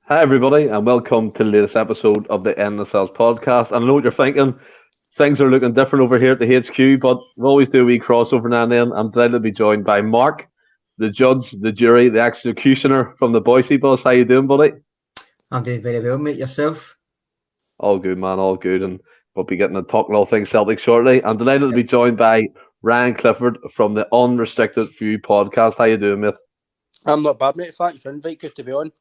Hi, everybody, and welcome to the latest episode of the Endless Celts Podcast. I know what you're thinking. Things are looking different over here at the HQ, but we always do a wee crossover now and then. I'm delighted to be joined by Mark, the judge, the jury, the executioner from the Bhoycie Bus. How you doing, buddy? I'm doing very well, mate. Yourself? All good, man, all good. And we'll be getting to talk all things Celtic shortly. I'm delighted to be joined by Ryan Clifford from the Unrestricted View Podcast. How you doing, mate? I'm not bad, mate. Thanks for the invite. Good to be on.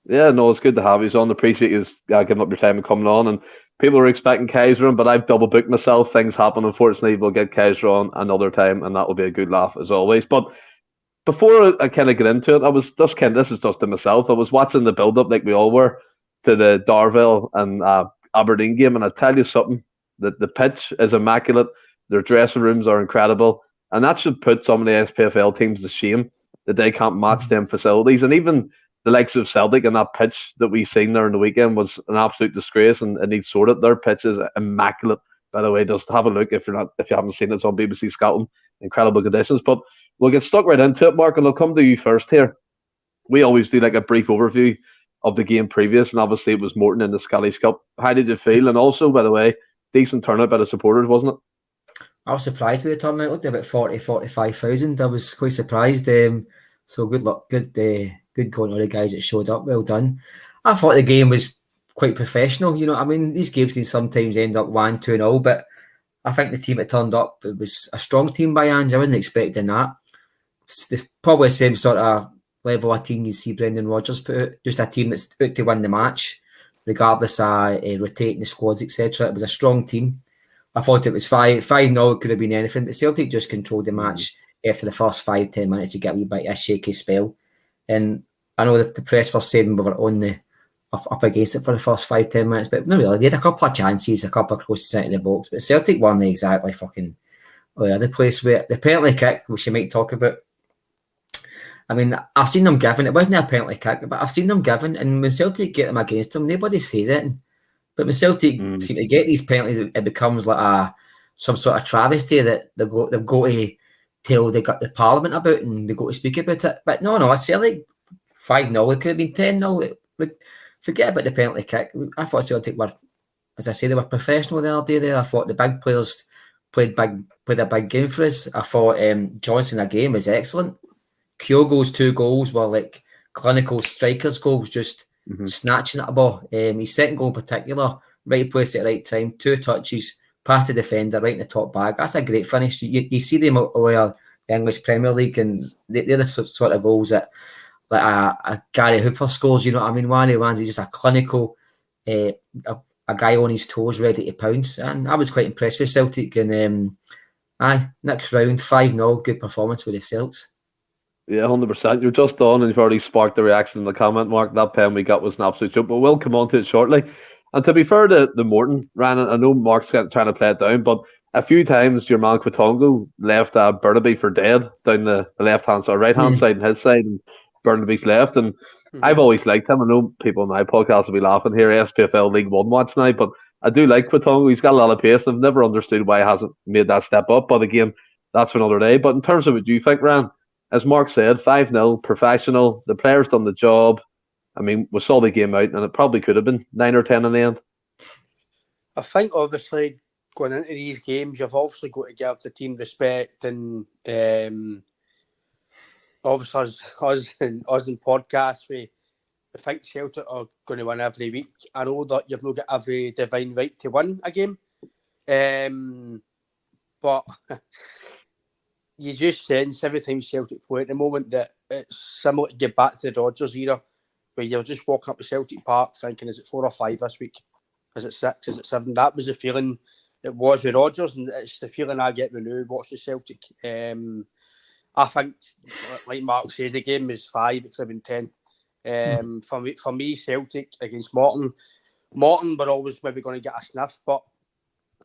Yeah, no, it's good to have you on. Appreciate you giving up your time and coming on. And people are expecting Kaiser on, but I've double booked myself. Things happen. Unfortunately, we'll get Kaiser on another time, and that will be a good laugh as always. But before I kind of get into it, I was just this is just to myself. I was watching the build up like we all were to the Darville and Aberdeen game, and I tell you something, that the pitch is immaculate. Their dressing rooms are incredible, and that should put some of the SPFL teams to shame that they can't match them facilities. And even the likes of Celtic and that pitch that we seen there in the weekend was an absolute disgrace, and it needs sorted. Their pitch is immaculate, by the way. Just have a look if you haven't seen it. It's on BBC Scotland. Incredible conditions. But we'll get stuck right into it, Mark, and I'll come to you first here. We always do like a brief overview of the game previous, and obviously it was Morton in the Scottish Cup. How did you feel? And also, by the way, decent turnout by the supporters, wasn't it? I was surprised with the turnout. It looked about 45,000. I was quite surprised. So good luck, good going to all the guys that showed up. Well done. I thought the game was quite professional. You know, I mean, these games can sometimes end up 1-2-0, but I think the team that turned up, it was a strong team by Ange. I wasn't expecting that. It's probably the same sort of level of team you see Brendan Rodgers put out, just a team that's out to win the match, regardless of rotating the squads, etc. It was a strong team. I thought it was 5-0, it could have been anything, but Celtic just controlled the match after the first 5-10 minutes. You get a wee bit of a shaky spell. And I know that the press were saying we were on the up against it for the first 5-10 minutes, but no, really. They had a couple of chances, a couple of close to the box, but Celtic weren't exactly fucking all over the place with it. The penalty kick, which you might talk about, I mean, I've seen them given. It wasn't a penalty kick, but I've seen them given, and when Celtic get them against them, nobody says it. But when Celtic seem to get these penalties, it becomes like some sort of travesty that they've got to tell the Parliament about, and they go to speak about it. But no, I Celtic 5-0. It could have been 10-0. Forget about the penalty kick. I thought Celtic were, as I say, they were professional the other day there. I thought the big players played a big game for us. I thought Johnson again was excellent. Kyogo's 2 goals were like clinical strikers' goals, just snatching at a ball. His second goal in particular, right place at the right time, 2 touches, past the defender, right in the top bag. That's a great finish. You see them over the English Premier League, and they're the sort of goals that like a Gary Hooper scores. You know what I mean? One of the ones is just a clinical, a guy on his toes, ready to pounce. And I was quite impressed with Celtic. And next round, 5-0, good performance with the Celts. Yeah, 100%. You're just on, and you've already sparked the reaction in the comment, Mark. That pen we got was an absolute joke, but we'll come on to it shortly. And to be fair to the Morton, Ryan, I know Mark's trying to play it down, but a few times your man Quitongo left Burnaby for dead down the left-hand side, right-hand side and his side, and Burnaby's left. And I've always liked him. I know people on my podcast will be laughing here, SPFL League One watch now, but I do like Quitongo. He's got a lot of pace. I've never understood why he hasn't made that step up, but again, that's for another day. But in terms of what you think, Ryan, as Mark said, 5-0, professional. The players done the job. I mean, we saw the game out, and it probably could have been 9 or 10 in the end. I think, obviously, going into these games, you've obviously got to give the team respect. And obviously, us in podcasts, we think Celtic are going to win every week. I know that you've not got every divine right to win a game. But you just sense every time Celtic play at the moment that it's similar to get back to the Dodgers era, where you're just walking up to Celtic Park thinking, is it 4 or 5 this week? Is it 6? Is it 7? That was the feeling it was with Rodgers, and it's the feeling I get when I watch the Celtic. I think, like Mark says, the game was 5, it could have been 10. For me, Celtic against Morton were always maybe going to get a sniff, but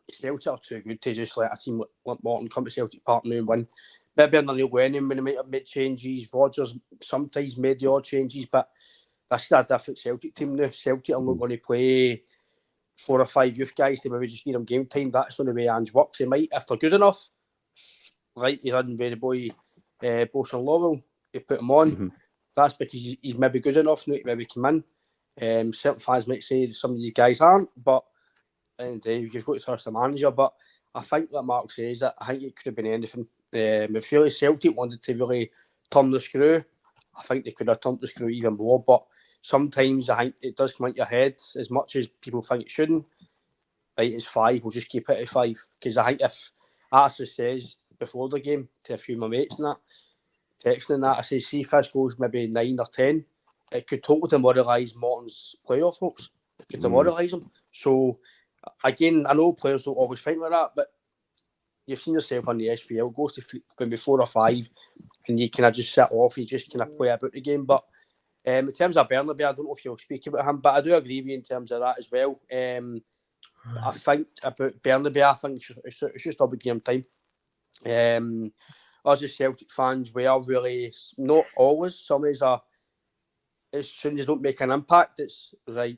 Celtic are too good to just let a team like Morton come to Celtic Park now and win. Maybe under Neil Lennon when he might have made changes. Rodgers sometimes made the odd changes, but this is a different Celtic team now. Celtic are not going to play 4 or 5 youth guys to maybe just give them game time. That's not the way Ange works. He might, if they're good enough, like he did with the boy Bhoycie Lowell, he put him on. That's because he's maybe good enough now to maybe come in. Certain fans might say some of these guys aren't, but at the end of the day, you've got to trust the manager. But I think, like Mark says, that I think it could have been anything. If really Celtic wanted to really turn the screw, I think they could have turned the screw even more. But sometimes I think it does come out your head as much as people think it shouldn't. Right, it's 5. We'll just keep it at 5 because I think if I actually says before the game to a few of my mates and that, texting and that, I say, see if this goes maybe 9 or 10, it could totally demoralise Morton's playoff hopes. It could demoralise them. So again, I know players don't always think like that, but you've seen yourself on the SPL, it goes to maybe 4 or 5, and you kind of just sit off, you just kind of play about the game. But in terms of Bernabei, I don't know if you'll speak about him, but I do agree with you in terms of that as well. I think about Bernabei, I think it's just about game time. Us as Celtic fans, we are really, not always, some of us are, as soon as they don't make an impact, it's right,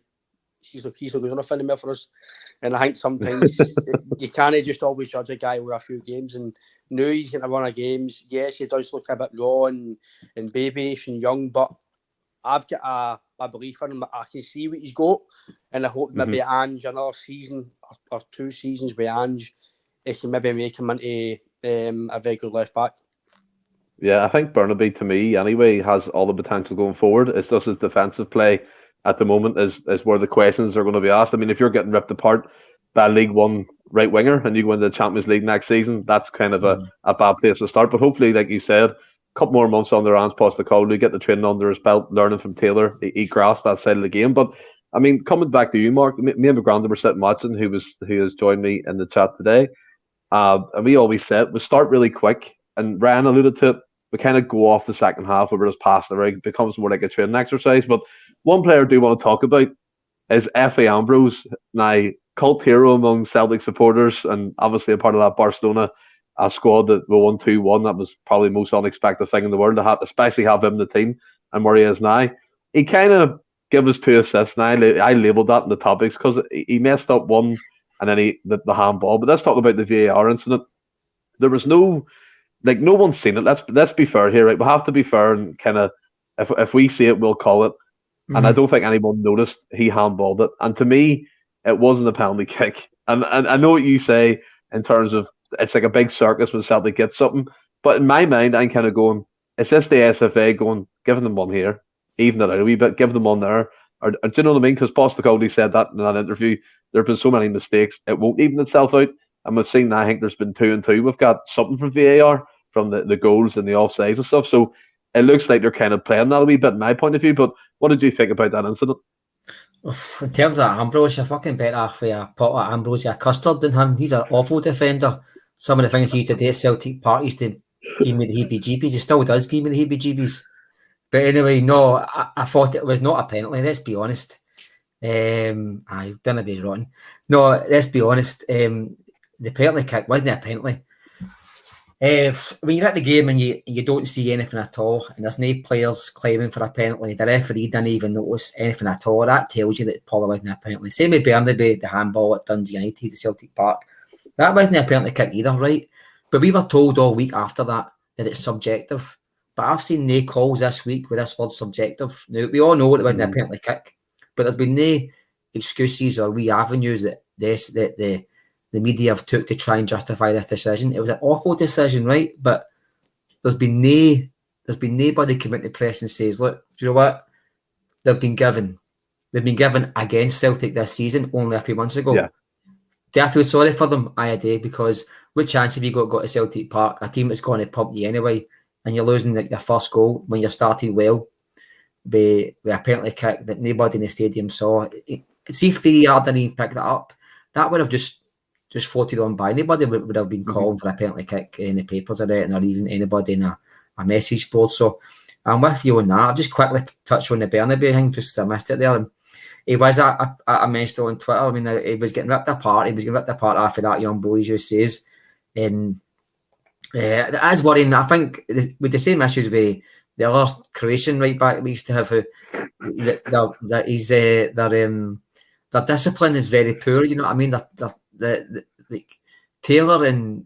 he's not good enough anymore for us. And I think sometimes you can't just always judge a guy with a few games. And now he's going to run of games. Yes, he does look a bit raw and babyish and young, but I've got a belief in him. I can see what he's got, and I hope maybe Ange, another season or 2 seasons with Ange, it can maybe make him into a very good left back. Yeah, I think Bernabei, to me, anyway, has all the potential going forward. It's just his defensive play at the moment is where the questions are going to be asked. I mean, if you're getting ripped apart by a League One right winger and you go into the Champions League next season, that's kind of a bad place to start. But hopefully, like you said, a couple more months on their hands, Postecoglou, get the training under his belt, learning from Taylor, he grasped that side of the game. But I mean, coming back to you, Mark, me and McGrandon were sitting watching, who has joined me in the chat today, and we always said we start really quick, and Ryan alluded to it. We kind of go off the second half where we're just passing the rig. It becomes more like a training exercise. But one player I do want to talk about is F.A. Ambrose, now cult hero among Celtic supporters, and obviously a part of that Barcelona squad that we won 2-1. That was probably the most unexpected thing in the world to have, especially have him in the team and where he is now. He kind of gave us 2 assists now. I labelled that in the topics because he messed up one and then the handball. But let's talk about the VAR incident. There was no one's seen it. Let's be fair here, right? We have to be fair and kind of, if we see it, we'll call it. And I don't think anyone noticed he handballed it. And to me, it wasn't a penalty kick. And I know what you say in terms of it's like a big circus when Celtic gets something. But in my mind, I'm kind of going, is this the SFA going, giving them one here, even it out a wee bit, give them one there? Or do you know what I mean? Because Postecoglou said that in that interview. There have been so many mistakes, it won't even itself out. And we've seen, I think there's been 2 and 2. We've got something from VAR, from the goals and the offsides and stuff. So it looks like they're kind of playing that a wee bit in my point of view. But what did you think about that incident? In terms of Ambrose, you're fucking better for a pot of Ambrosia custard than him. He's an awful defender. Some of the things he used to do at Celtic Park used to give me the heebie-jeebies. He still does give me the heebie-jeebies. But anyway, no, I thought it was not a penalty, let's be honest. Bernabei's rotten. No, let's be honest. The penalty kick wasn't a penalty. When you're at the game and you don't see anything at all, and there's no players claiming for a penalty, the referee didn't even notice anything at all, that tells you that it probably wasn't a penalty. Same with Bernabei, the handball at Dundee United, the Celtic Park. That wasn't a penalty kick either, right? But we were told all week after that it's subjective. But I've seen no calls this week with this word subjective. Now, we all know it wasn't a penalty kick, but there's been no excuses or wee avenues that the media have took to try and justify this decision. It was an awful decision, right? But there's been nobody come into the press and says, look, do you know what? They've been given against Celtic this season only a few months ago. Yeah. Do I feel sorry for them? I do, because what chance have you got to Celtic Park, a team that's going to pump you anyway, and you're losing your first goal when you're starting well with a penalty kick that nobody in the stadium saw? See if VAR didn't pick that up, that would have just floated on by. Anybody would have been calling for a penalty kick in the papers or anything, or even anybody in a message board. So I'm with you on that. I'll just quickly touch on the Bernabei thing, just because I missed it there. And he was, I mentioned on Twitter, I mean, he was getting ripped apart. He was getting ripped apart after that young boy, as you says. And it is worrying. I think with the same issues with the other Croatian right back we used to have, their discipline is very poor. You know what I mean? Like Taylor and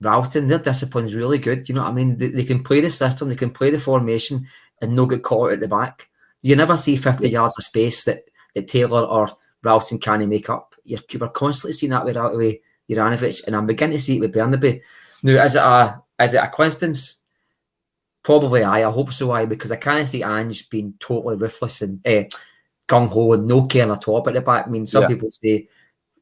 Ralston, their discipline is really good. You know what I mean? They can play the system, they can play the formation, and no get caught out at the back. You never see 50 yards of space that Taylor or Ralston can't make up. You're constantly seeing that with Juranovic, and I'm beginning to see it with Bernabei. Now, is it a coincidence? Probably I hope so, because I can't see Ange being totally ruthless and gung-ho and no caring at all about the back. I mean, some people say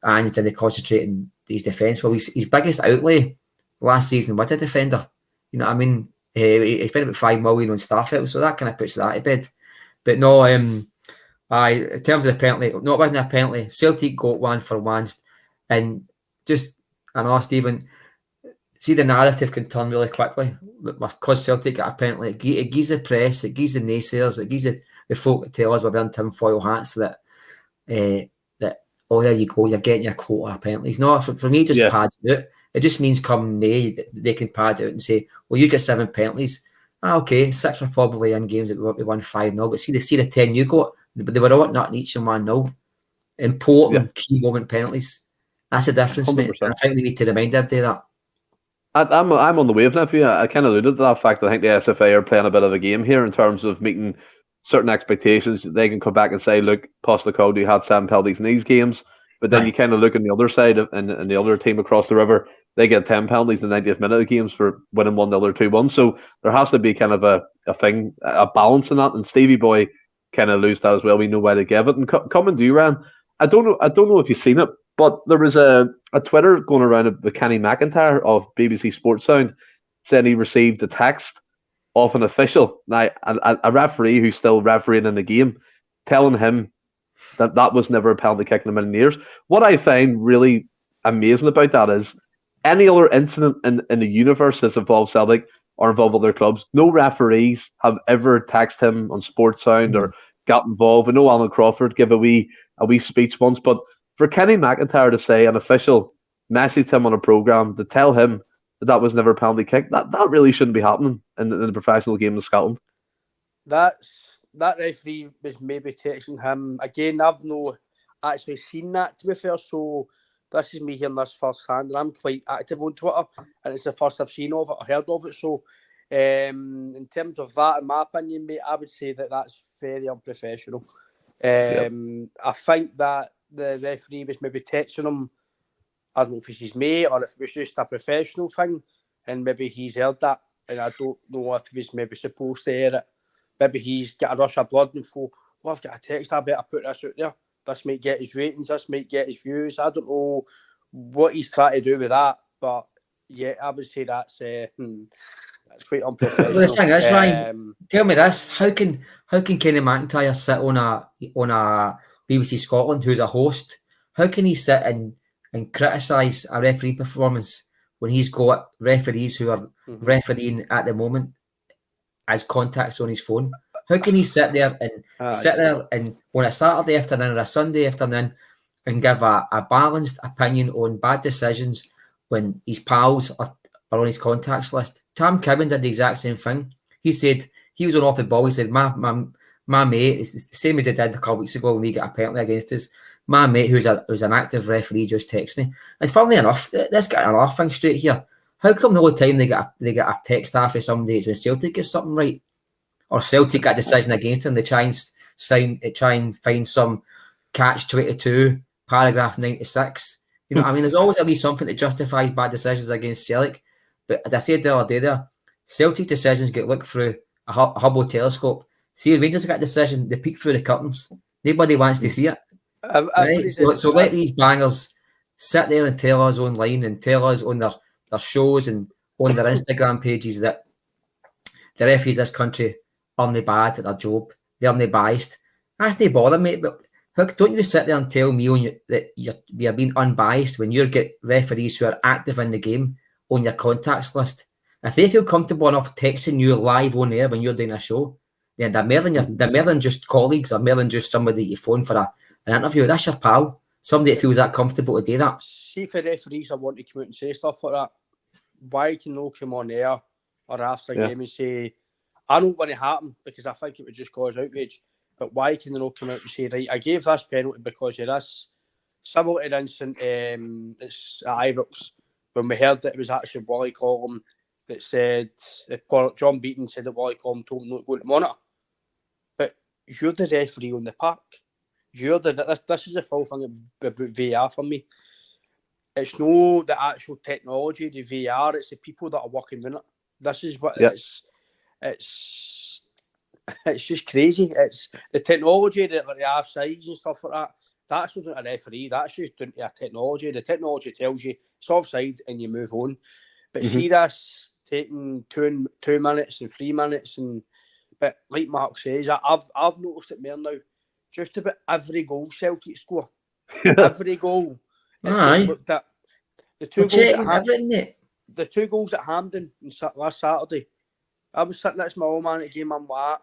Ange didn't concentrate in his defence. Well, his biggest outlay last season was a defender. You know what I mean? He spent about 5 million on Starfield, so that kind of puts that to bed. But no, in terms of the penalty, no, it wasn't a penalty. Celtic got one for once, and I know, Stephen, see the narrative can turn really quickly because Celtic got a penalty. It gives the press, it gives the naysayers, it gives the folk that tell us we're wearing tinfoil hats that oh, there you go, you're getting your quota of penalties. No, for me, it just pads it out. It just means come May, they can pad out and say, well, you get 7 penalties. Okay, 6 were probably in games that we won 5-0, but see the 10 you got, they were all not each and 1-0. Important key moment penalties. That's the difference, mate. I think we need to remind everybody that. I'm on the wave now for you. I kind of alluded to that fact. I think the SFA are playing a bit of a game here in terms of meeting certain expectations. They can come back and say, look, Postecoglou had 7 penalties in these games, but then you kind of look on the other side and the other team across the river, they get 10 penalties in the 90th minute of the games for winning 1-0 or 2-1. So there has to be kind of a balance in that. And Stevie Boy kind of lose that as well. We know why they give it. And coming to you, Ryan, I don't know if you've seen it, but there was a Twitter going around with Kenny McIntyre of BBC Sports Sound saying he received a text off an official, now a referee who's still refereeing in the game, telling him that was never a penalty kick in a million years. What I find really amazing about that is any other incident in the universe that's involved Celtic or involved other clubs, no referees have ever texted him on Sports Sound or got involved. I know Alan Crawford gave a wee speech once, but for Kenny McIntyre to say an official messaged him on a programme to tell him that was never a penalty kick, that really shouldn't be happening in the professional game in Scotland. That referee was maybe texting him. Again, I've not actually seen that, to be fair, so this is me hearing this first hand, and I'm quite active on Twitter, and it's the first I've seen of it or heard of it, so in terms of that, in my opinion, mate, I would say that that's very unprofessional. I think that the referee was maybe texting him, I don't know if it's his mate or if it was just a professional thing, and maybe he's heard that, and I don't know if he was maybe supposed to hear it. Maybe he's got a rush of blood and thought, well, I've got a text, I better put this out there. This might get his ratings, this might get his views. I don't know what he's trying to do with that, but yeah, I would say that's quite unprofessional. Well, the thing is, Ryan, tell me this: how can Kenny McIntyre sit on a BBC Scotland, who's a host? How can he sit and criticise a referee performance when he's got referees who are refereeing at the moment as contacts on his phone? How can he sit there and on a Saturday afternoon or a Sunday afternoon and give a balanced opinion on bad decisions when his pals are on his contacts list? Tam Kibben did the exact same thing. He said he was on off the ball. He said, my mate, it's the same as he did a couple of weeks ago when we got a penalty against us. My mate, who's an active referee, just texted me. And funnily enough, let's get another thing straight here. How come the whole time they get a text after somebody when Celtic gets something right, or Celtic got a decision against them, they try and find some catch-22, paragraph 96. You know, I mean, there's always going to be something that justifies bad decisions against Celtic. But as I said the other day there, Celtic decisions get looked through a Hubble telescope. See, Rangers got a decision, they peek through the curtains. Nobody wants to see it. Right? So let these bangers sit there and tell us online and tell us on their shows and on their Instagram pages that the referees in this country are not bad at their job. They're not biased. That's no bother, mate. But don't you sit there and tell me that you're being unbiased when you get referees who are active in the game on your contacts list. If they feel comfortable enough texting you live on air when you're doing a show, then they're more than just colleagues or more than just somebody you phone for an interview. That's your pal. Somebody that feels that comfortable to do that. See, if the referees are wanting to come out and say stuff like that, why can they come on air or after a game and say, I don't want to happen because I think it would just cause outrage, but why can they not come out and say, right, I gave this penalty because of this? Similar to the incident it's at Ibrox, when we heard that it was actually Wally Collum that said, John Beaton said that Wally Collum told him not to go to the monitor. But you're the referee on the park. This is the full thing about VAR for me. It's no the actual technology, the VAR. It's the people that are working in it. This is what it's just crazy. It's the technology, the offsides and stuff like that. That's not a referee. That's just down to a technology. The technology tells you it's offside and you move on. But see this taking 2 minutes and 3 minutes, but like Mark says, I've noticed it more now. Just about every goal Celtic score, every goal. Looked at the 2 goals. The 2 goals at Hampden last Saturday. I was sitting next to my old man at the game. I'm like,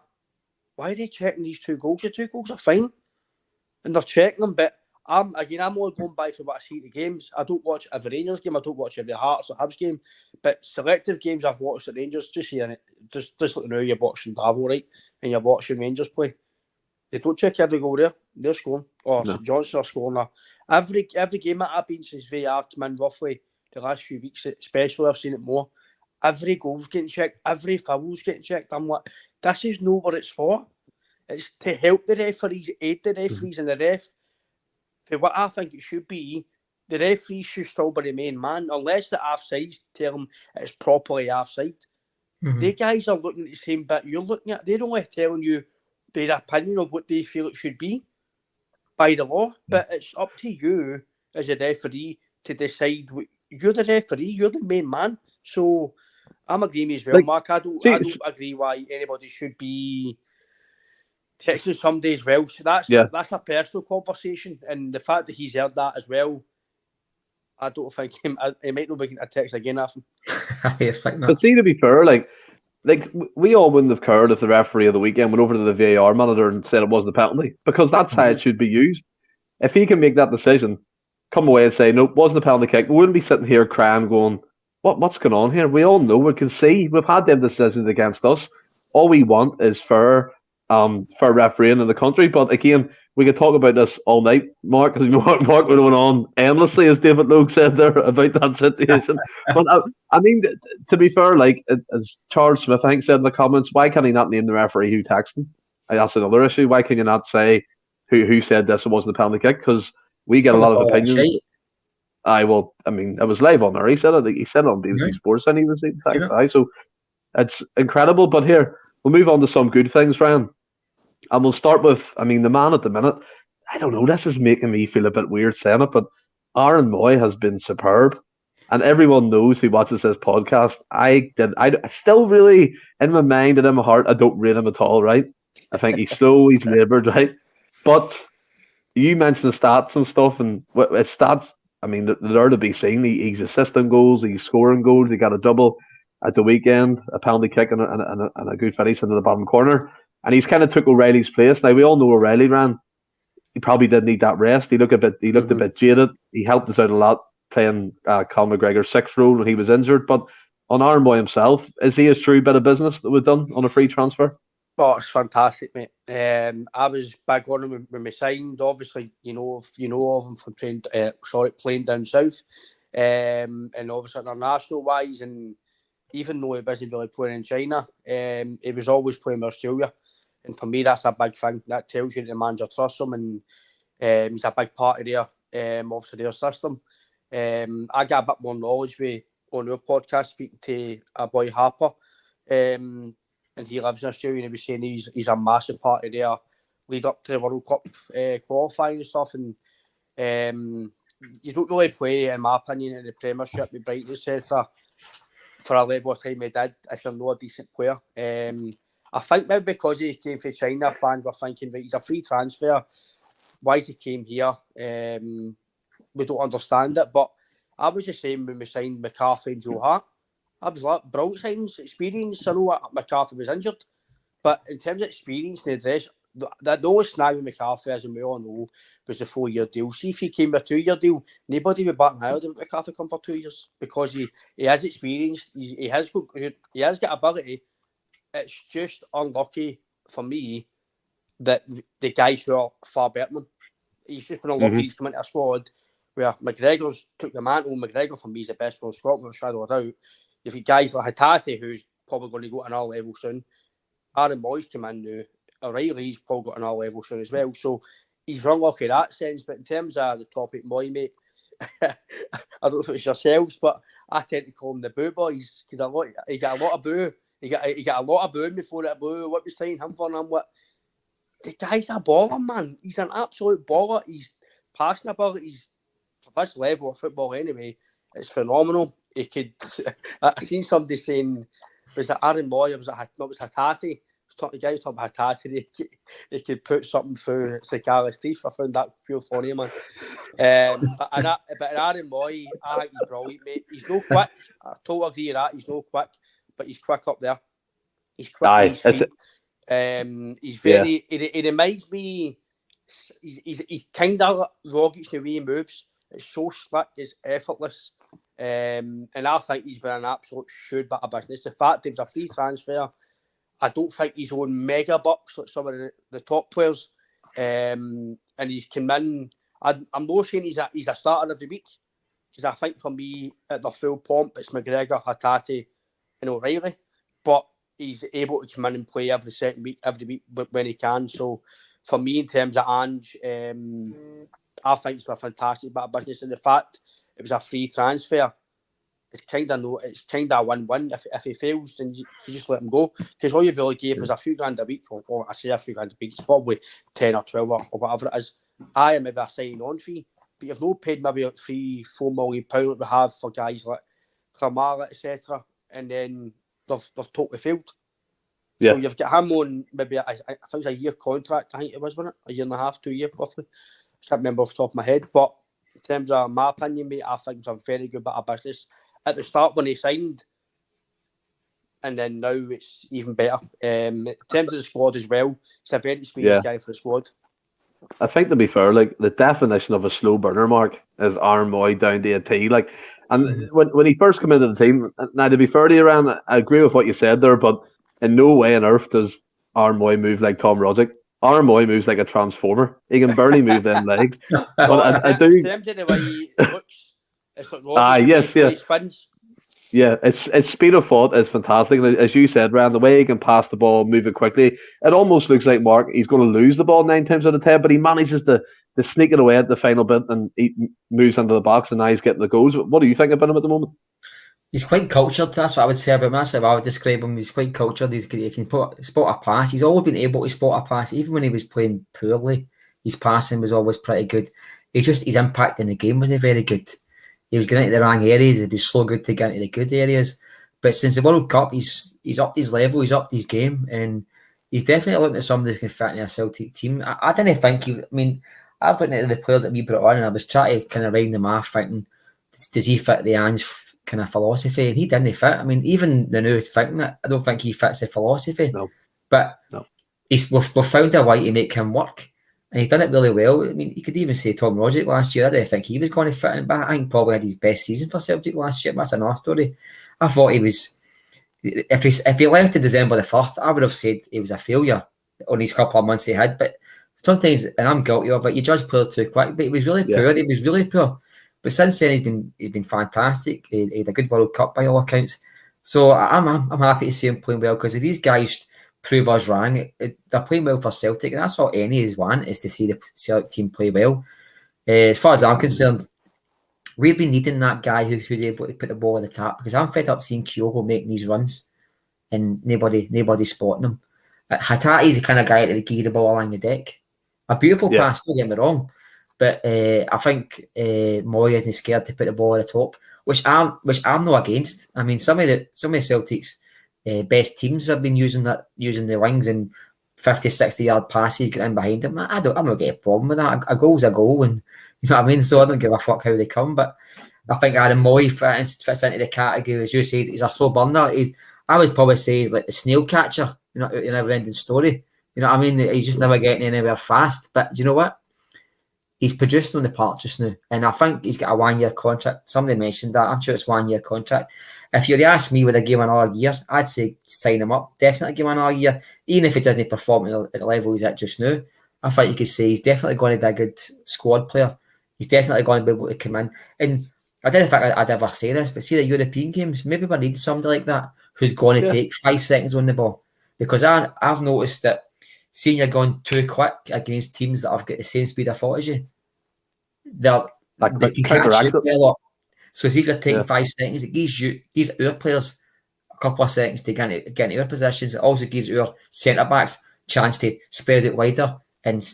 why are they checking these 2 goals? The 2 goals are fine, and they're checking them. But I'm only going by for what I see at the games. I don't watch every Rangers game. I don't watch every Hearts or Hibs game. But selective games I've watched at Rangers, just hearing it, just like now you're watching Bravo, right, and you're watching Rangers play. They don't check every goal there. They're scoring. Or St Johnson are scoring. Every game that I've been since VAR came in roughly the last few weeks, especially I've seen it more. Every goal's getting checked. Every foul's getting checked. I'm like, this is not what it's for. It's to help the referees, aid the referees and the ref. For what I think it should be, the referees should still be the main man, unless the offsides tell them it's properly offside. The guys are looking at the same bit you're looking at. They're only telling you their opinion of what they feel it should be by the law, but it's up to you as a referee to decide. You're the referee, you're the main man. So I'm agreeing as well, Mark. I don't agree why anybody should be texting somebody as well. So that's a personal conversation, and the fact that he's heard that as well, I don't think he might not be getting a text again after. But see, to be fair, like we all wouldn't have cared if the referee of the weekend went over to the VAR monitor and said it wasn't a penalty, because that's how it should be used. If he can make that decision, come away and say, no, it wasn't a penalty kick, we wouldn't be sitting here crying going, what's going on here? We all know, we can see, we've had them decisions against us. All we want is fair refereeing in the country. But again, we could talk about this all night, Mark, because Mark went on endlessly, as David Logue said there, about that situation. But I mean, to be fair, like as Charles Smith, I think, said in the comments, why can he not name the referee who texted him? That's another issue. Why can you not say who said this? It wasn't a penalty kick? Because we get a lot of opinions. It was live on there. He said it. He said it on BBC Sports, and he was text. So it's incredible. But here we'll move on to some good things, Ryan. And we'll start with, the man at the minute. I don't know, this is making me feel a bit weird saying it, but Aaron Mooy has been superb. And everyone knows who watches this podcast. I still really, in my mind and in my heart, I don't rate him at all, right? I think he's slow, he's laboured, right? But you mentioned stats and stuff, and his stats, they're to be seen. He's assisting goals, he's scoring goals, he got a double at the weekend, a penalty kick and a good finish into the bottom corner. And he's kind of took O'Reilly's place. Now we all know O'Reilly ran. He probably did need that rest. He looked a bit jaded. He helped us out a lot playing Conor McGregor's 6th role when he was injured. But on Aaron Mooy himself, is he a true bit of business that was done on a free transfer? Oh, it's fantastic, mate. I was big on him when we signed. Obviously, you know of him from playing down south, and obviously international wise, and even though he wasn't really playing in China, he was always playing in Australia. And for me, that's a big thing. That tells you that the manager trusts him, and he's a big part of obviously their system. I got a bit more knowledge on our podcast speaking to a boy Harper, and he lives in Australia, and he was saying he's a massive part of their lead up to the World Cup qualifying and stuff. And you don't really play, in my opinion, in the Premiership with Brighton, etc. for a level of time he did if you're not a decent player. I think maybe because he came from China, fans were thinking, right, he's a free transfer. Why he came here? We don't understand it. But I was the same when we signed McCarthy and Joe Hart. I was like, brilliant signs, experience. I know McCarthy was injured. But in terms of experience and address, the only snag with McCarthy, as we all know, was the 4-year deal. See, if he came with a 2-year deal, nobody would bat an eyelid if McCarthy come for 2 years, because he has experience, he has got ability. It's just unlucky for me that the guys who are far better than him. He's just been unlucky. He's come into a squad where McGregor's took the mantle. McGregor for me is the best player in Scotland, without a shadow of a doubt. You've got guys like Hatate, who's probably going to go to another level soon. Aaron Mooy's come in now, O'Reilly's probably got another level soon as well. So he's very unlucky in that sense. But in terms of the topic, Mooy, mate, I don't know if it's yourselves, but I tend to call him the Boo Boys because he got a lot of boo. He got a lot of booing before it blew. What was saying him for? And I'm what? The guy's a baller, man. He's an absolute baller. He's passing abilities for this level of football anyway. It's phenomenal. He could. I seen somebody saying, was it Aaron Mooy or was it Hatate? The guy was talking about Hatate. He could put something through Sakala's teeth. I found that feel funny, man. But Aaron Mooy, I think he's brilliant, mate. He's no quick. I totally agree with that. He's no quick, but he's quick up there. He's quick on his feet. He's very. He reminds me. He's kind of Rogic the way he moves. It's so slick. It's effortless. And I think he's been an absolute sure bit of business. The fact he was a free transfer, I don't think he's on mega bucks like some of the top players. And he's come in. I'm not saying he's a starter every week because I think for me at the full pomp it's McGregor, Hatate, and O'Reilly. But he's able to come in and play every week when he can. So for me, in terms of Ange, I think it's a fantastic bit of business. And the fact it was a free transfer, it's kind of a win-win. If he fails, then you just let him go. Because all you really gave was a few grand a week, or I say a few grand a week, it's probably 10 or 12 or whatever it is. Maybe a sign-on fee, but you've not paid maybe like £3-4 million that we have for guys like Kamara, etc. And then they've totally failed. Yeah. So you've got him on maybe I think it's a year contract. I think it was, wasn't it? A year and a half, 2 years roughly. I can't remember off the top of my head, but in terms of my opinion, mate, I think it's a very good bit of business. At the start when he signed, and then now it's even better. In terms of the squad as well, it's a very experienced guy for the squad. I think, to be fair, like the definition of a slow burner, Mark, is Aaron Mooy down to a T. Like, and when he first came into the team, now to be fair to you, Aaron, I agree with what you said there, but in no way on earth does Aaron Mooy move like Tom Rosick. Aaron Mooy moves like a transformer. He can barely move them legs. But I do. In terms of the way he looks, it's like yes. He spins. Yeah, it's speed of thought is fantastic. And as you said, Ryan, the way he can pass the ball, move it quickly, it almost looks like Mark, he's going to lose the ball 9 times out of 10, but he manages to sneak it away at the final bit and he moves into the box and now he's getting the goals. What do you think about him at the moment? He's quite cultured. That's what I would say about him. That's how I would describe him. He's quite cultured. He can spot a pass. He's always been able to spot a pass. Even when he was playing poorly, his passing was always pretty good. His impact in the game wasn't very good. He was getting into the wrong areas. It was so good to get into the good areas. But since the World Cup, he's upped his level. He's upped his game. And he's definitely looking at somebody who can fit in a Celtic team. I didn't think I've looked at the players that we brought on and I was trying to kind of round them off thinking, does he fit the Ange kind of philosophy? And he didn't fit. I mean, even the new thinking it, I don't think he fits the philosophy. No. But we've found a way to make him work. And he's done it really well. I mean, you could even say Tom Rosick last year. I didn't think he was going to fit in, but I think probably had his best season for Celtic last year. That's another story. I thought he was, if he left in December the 1st, I would have said he was a failure on his couple of months he had. But sometimes, and I'm guilty of it, you judge players too quick, but he was really poor. He was really poor. But since then, he's been fantastic. He had a good World Cup by all accounts. So I'm happy to see him playing well because if these guys prove us wrong, they're playing well for Celtic, and that's all any is want is to see the Celtic team play well. As far as I'm concerned, we've been needing that guy who's able to put the ball at the tap because I'm fed up seeing Kyogo making these runs and nobody spotting him. Hatate's the kind of guy that would give the ball along the deck. A beautiful pass, don't get me wrong, but I think Mooy isn't scared to put the ball at the top, which I'm not against. I mean, some of Celtic's best teams have been using the wings and 50-60 yard passes, get in behind them. I'm not getting a problem with that. A goal's a goal, and you know what I mean. So I don't give a fuck how they come. But I think Aaron Mooy fits into the category, as you said. He's a slow burner. I would probably say he's like the snail catcher, you know, in a never-ending story. You know what I mean? He's just never getting anywhere fast. But do you know what? He's producing on the park just now, and I think he's got a 1 year contract. Somebody mentioned that. I'm sure it's 1 year contract. If you ask me, would I give him another year? I'd say sign him up. Definitely give him another year, even if he doesn't perform at the level he's at just now. I think you could say he's definitely going to be a good squad player. He's definitely going to be able to come in. And I don't think I'd ever say this, but see the European games, maybe we need somebody like that who's going to take 5 seconds on the ball. Because I've noticed that seeing you're going too quick against teams that have got the same speed of thought as you, they can catch you a lot. So if you're taking 5 seconds, it gives our players a couple of seconds to get into our positions. It also gives our centre backs a chance to spread it wider and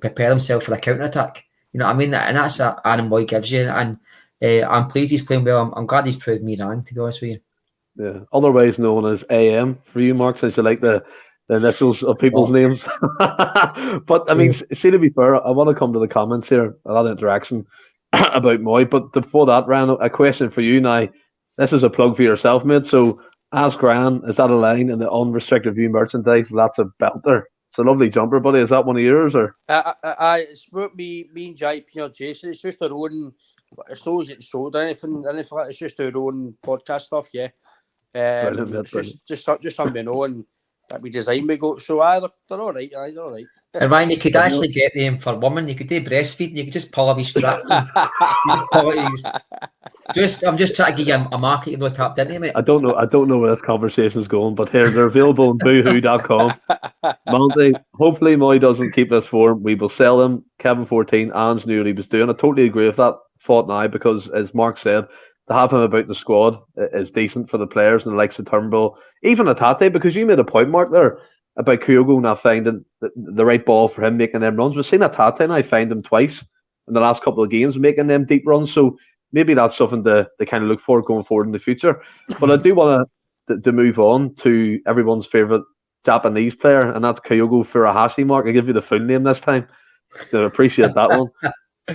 prepare themselves for a counter attack. You know what I mean? And that's what Aaron Mooy gives you. And I'm pleased he's playing well. I'm glad he's proved me wrong, to be honest with you. Yeah, otherwise known as AM for you, Mark, since you like the initials of people's names. But I mean, see, to be fair, I want to come to the comments here, a lot of interaction about Mooy. But before that, Ryan, a question for you now. This is a plug for yourself, mate. So ask Ryan, is that a line in the unrestricted view merchandise? That's a belter. It's a lovely jumper, buddy. Is that one of yours, or? It's about me and JP or Jason. It's just our own. It's not getting sold or anything like that. It's just our own podcast stuff, yeah. Just something we know and that we design we go. So they're all right. They're all right. And Ryan, you could actually get them for women. You could do breastfeeding. You could just pull a wee strap. I'm just trying to give you a market you've not tapped into, mate. I don't know where this conversation is going, but here they're available on boohoo.com. Monty, hopefully Mooy doesn't keep this form. We will sell him. Kevin 14, Ange knew what he was doing. I totally agree with that thought now because, as Mark said, to have him about the squad is decent for the players and the likes of Turnbull, even Atate, because you made a point, Mark, there about Kyogo not finding the right ball for him making them runs. We've seen Atate and I find him twice in the last couple of games making them deep runs, so maybe that's something to kind of look for going forward in the future. But I do want to move on to everyone's favourite Japanese player, and that's Kyogo Furuhashi, Mark. I give you the full name this time. I appreciate that one.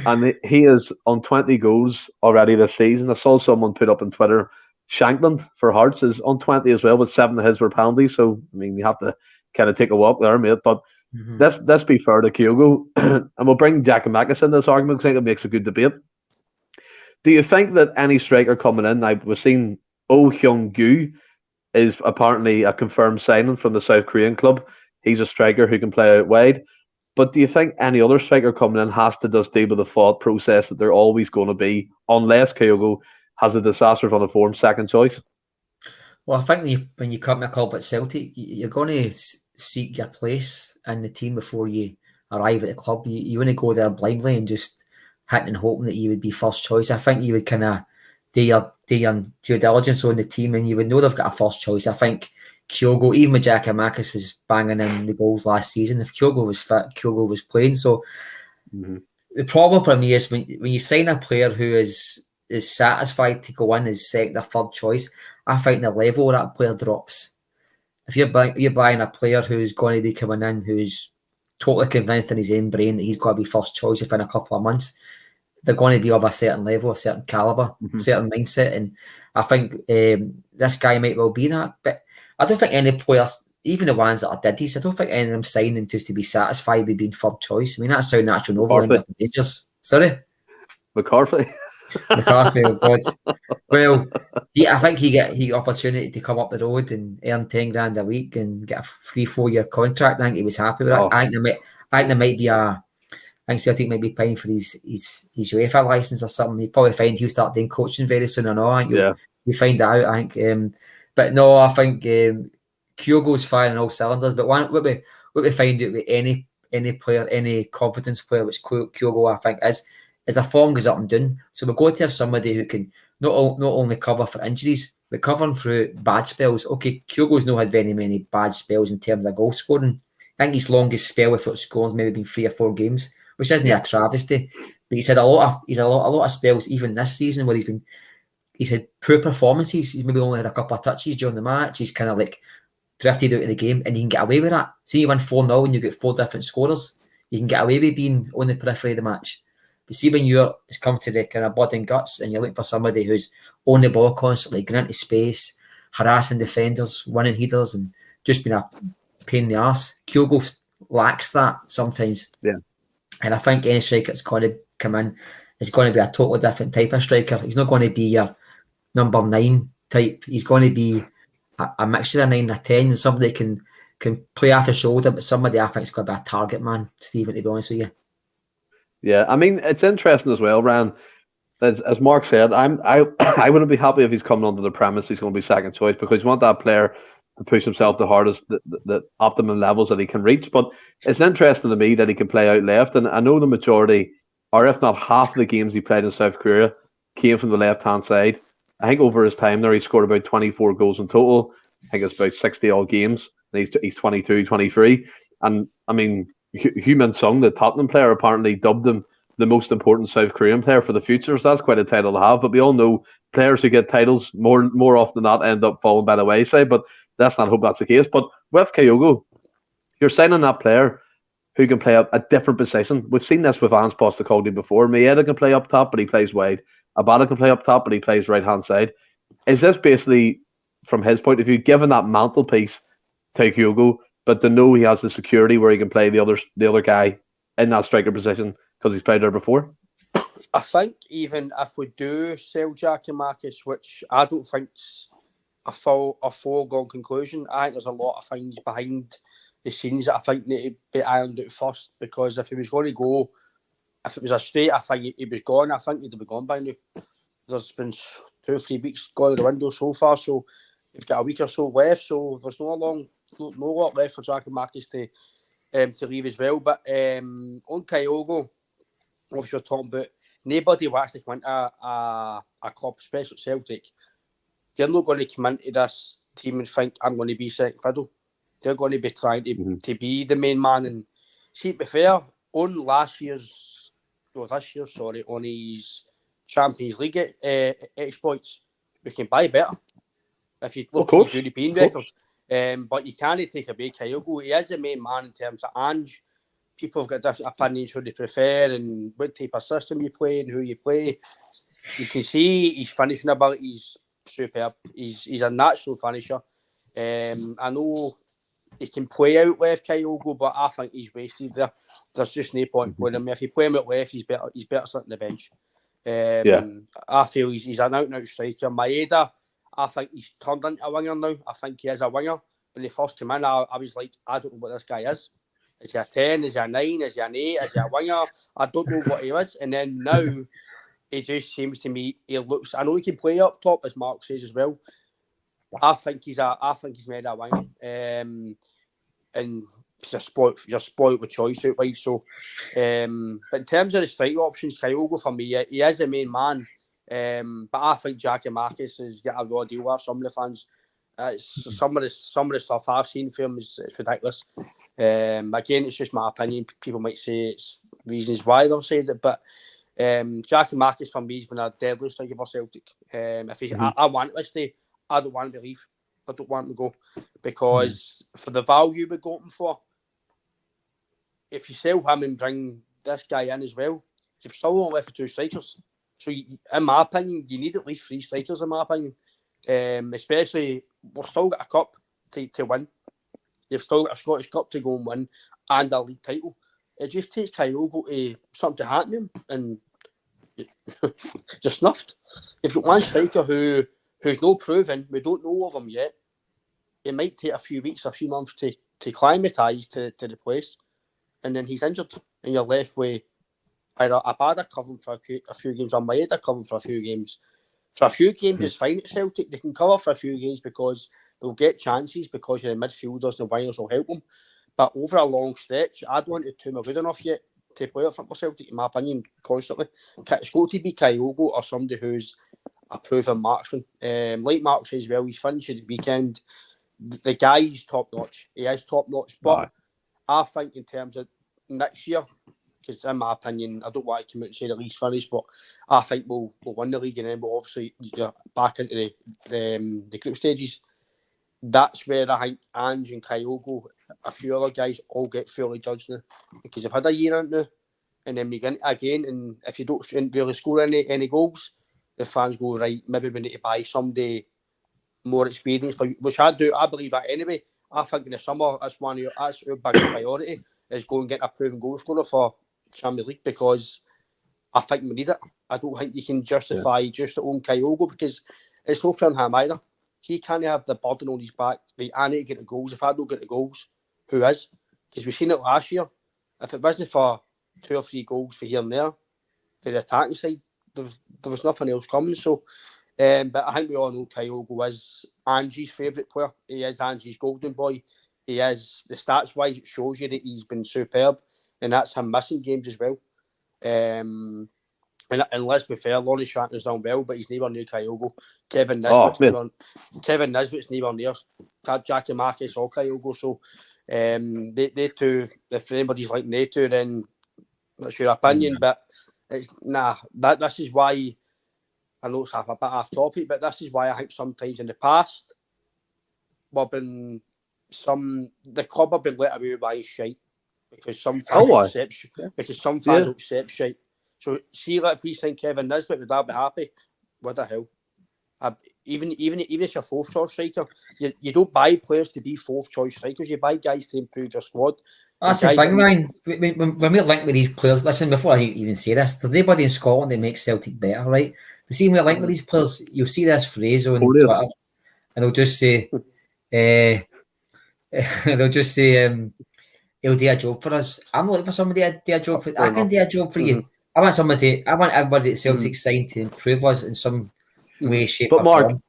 And he is on 20 goals already this season. I saw someone put up on Twitter, Shankland for Hearts is on 20 as well, but 7 of his were penalties. So, I mean, you have to kind of take a walk there, mate. But let's be fair to Kyogo. And we'll bring Jack and Macus in this argument because I think it makes a good debate. Do you think that any striker coming in, now we've seen Oh Hyung-gu is apparently a confirmed signing from the South Korean club. He's a striker who can play out wide. But do you think any other striker coming in has to just deal with the thought process that they're always going to be, unless Kyogo has a disaster run of form, second choice? Well, I think when you come to a club at Celtic, you're going to seek your place in the team before you arrive at the club. You wouldn't go there blindly and just hitting and hoping that you would be first choice. I think you would kind of do your due diligence on the team and you would know they've got a first choice. I think Kyogo, even with Jack and Marcus, was banging in the goals last season. If Kyogo was fit, Kyogo was playing. So the problem for me is when you sign a player who is satisfied to go in as second or third choice, I think the level of that player drops. If you're buying a player who's going to be coming in, who's totally convinced in his own brain that he's got to be first choice within a couple of months, they're going to be of a certain level, a certain calibre, certain mindset. And I think this guy might well be that. But I don't think any players, even the ones that are diddies, I don't think any of them signing just to be satisfied with being third choice. I mean, that's how natural Novo Rangers. Sorry? McCarthy, oh God. Well, I think he got opportunity to come up the road and earn 10 grand a week and get a 3-4 year contract. I think he was happy with that. I think there might be I think Celtic might be paying for his UEFA license or something. You probably find he'll start doing coaching very soon or no. I think you find that out. I think, but no, I think Kyogo's firing all cylinders. But what we find out with any player, any confidence player, which Kyogo I think is a form goes up and down. So we're going to have somebody who can not only cover for injuries, but covering through bad spells. Okay, Kyogo's not had very many bad spells in terms of goal scoring. I think his longest spell without scoring maybe been 3 or 4 games, which isn't a travesty. But he's had a lot of spells even this season where he's had poor performances. He's maybe only had a couple of touches during the match. He's kind of like drifted out of the game, and you can get away with that. See, you win 4-0 and you get 4 different scorers. You can get away with being on the periphery of the match. But see, when it's come to the kind of blood and guts and you're looking for somebody who's on the ball constantly, going into space, harassing defenders, winning headers, and just being a pain in the arse, Kyogo lacks that sometimes. Yeah. And I think any striker that's going to come in is going to be a totally different type of striker. He's not going to be your number 9 type. He's going to be a mixture of 9 or 10, and somebody can play off the shoulder, but somebody I think is going to be a target man, Stephen, to be honest with you. Yeah, I mean, it's interesting as well, Ryan. As Mark said, I wouldn't be happy if he's coming under the premise he's going to be second choice, because you want that player to and push himself the hardest, the optimum levels that he can reach. But it's interesting to me that he can play out left, and I know the majority, or if not half of the games he played in South Korea, came from the left-hand side. I think over his time there, he scored about 24 goals in total. I think it's about 60-odd games. And he's 22, 23. And, I mean, Heung-min Sung, the Tottenham player, apparently dubbed him the most important South Korean player for the future. So that's quite a title to have. But we all know players who get titles more often than not end up falling by the wayside. But let's not hope that's the case. But with Kyogo, you're signing that player who can play a different position. We've seen this with Ange Postecoglou before. Maeda can play up top, but he plays wide. Abada can play up top, but he plays right-hand side. Is this basically, from his point of view, given that mantelpiece to Kyogo, but to know he has the security where he can play the other guy in that striker position because he's played there before? I think even if we do sell Jackie Marcus, which I don't think's a foregone conclusion, I think there's a lot of things behind the scenes that I think need to be ironed out first, because if he was going to go, if it was a straight, I think he was gone. I think he'd be gone by now. There's been 2 or 3 weeks gone out the window so far, so you've got a week or so left. So there's no lot left for Jackie Marcus to leave as well. But on Kyogo, obviously we're talking about nobody who actually come into a club, especially Celtic. They're not going to come into this team and think, I'm going to be second fiddle. They're going to be trying to be the main man. And see, to be fair, on on his Champions League exploits, we can buy better if you look at his European record. But you can't take away Kyogo. He is the main man in terms of Ange. People have got different opinions who they prefer and what type of system you play and who you play. You can see his finishing ability is superb. He's a natural finisher. I know he can play out left, Kyogo, but I think he's wasted there. There's just no point playing him. If you play him at left, he's better sitting on the bench. I feel he's an out-and-out striker. Maeda, I think he's turned into a winger now. I think he is a winger. When he first came in, I was like, I don't know what this guy is. Is he a 10? Is he a 9? Is he an 8? Is he a winger? I don't know what he is. And then now, he just seems to me, he looks, I know he can play up top, as Mark says as well. I think he's made a winger. And you're spoiled with choice out wide. So, but in terms of the strike options, Kyogo for me, he is the main man. But I think Jackie Marcus has got a raw deal with some of the fans. Some of the stuff I've seen from him is ridiculous. Again, it's just my opinion. People might say it's reasons why they've said it, but Jackie Marcus for me has been a deadly striker for Celtic. If he's, I want to stay. I don't want him to leave. I don't want him to go, because for the value we got him for, if you sell him and bring this guy in as well, you've still only left with 2 strikers. So, in my opinion, you need at least 3 strikers, in my opinion. Especially, we've still got a cup to win. You've still got a Scottish Cup to go and win, and a league title. It just takes Kyogo to something to happen to him, and just snuffed. If you've got one striker who's no proven, we don't know of him yet, it might take a few weeks, a few months to acclimatise to the place, and then he's injured, and you're left with either Abada covering for a few games or Maeda covering for a few games. For a few games, it's fine at Celtic. They can cover for a few games because they'll get chances because your midfielders and wingers will help them. But over a long stretch, I don't want to two are good enough yet to play for Celtic, in my opinion, constantly. It's got to be Kyogo or somebody who's a proven marksman. Like Mark says, well, he's finished at the weekend. The guy's top notch. He is top notch. But I think in terms of next year, because in my opinion, I don't want to come out and say the league's finished, but I think we'll win the league, and then we'll obviously get back into the group stages. That's where I think Ange and Kyogo, a few other guys, all get fully judged now, because they've had a year out now, and then we get again, and if you don't really score any goals, the fans go, right, maybe we need to buy somebody more experienced for you, which I do. I believe that anyway. I think in the summer that's our big priority, is go and get a proven goal scorer for Champions League, because I think we need it. I don't think you can justify just to own Kyogo, because it's no fair on him either. He can't have the burden on his back. Like, I need to get the goals. If I don't get the goals, who is? Because we've seen it last year. If it wasn't for 2 or 3 goals for here and there, for the attacking side, there was nothing else coming. So But I think we all know Kyogo is Angie's favourite player. He is Angie's golden boy. He is, the stats wise, it shows you that he's been superb, and that's him missing games as well. And let's be fair, Lonnie Shatner's done well, but he's nowhere near Kyogo. Kevin Nisbet's nowhere near Jackie Marcus or Kyogo. So they two, if anybody's like they two, then that's your opinion. But it's this is why, I know it's a bit off topic, but this is why I think sometimes in the past the club have been let away by shite because some fans accept shite. So see, like if we sign Kevin Nisbet, would I be happy? What the hell? Even if you're fourth choice striker, you don't buy players to be fourth choice strikers. You buy guys to improve your squad. That's the thing, Ryan. When we're linked with these players, listen, before I even say this, there's nobody in Scotland that makes Celtic better, right? But see, when we're linked with these players, you'll see this phrase on Twitter, and they'll just say, he'll do a job for us. I'm looking for somebody to do a job for. I can do a job for you. I want everybody at Celtic signed to improve us in some way, shape, or Mark, form.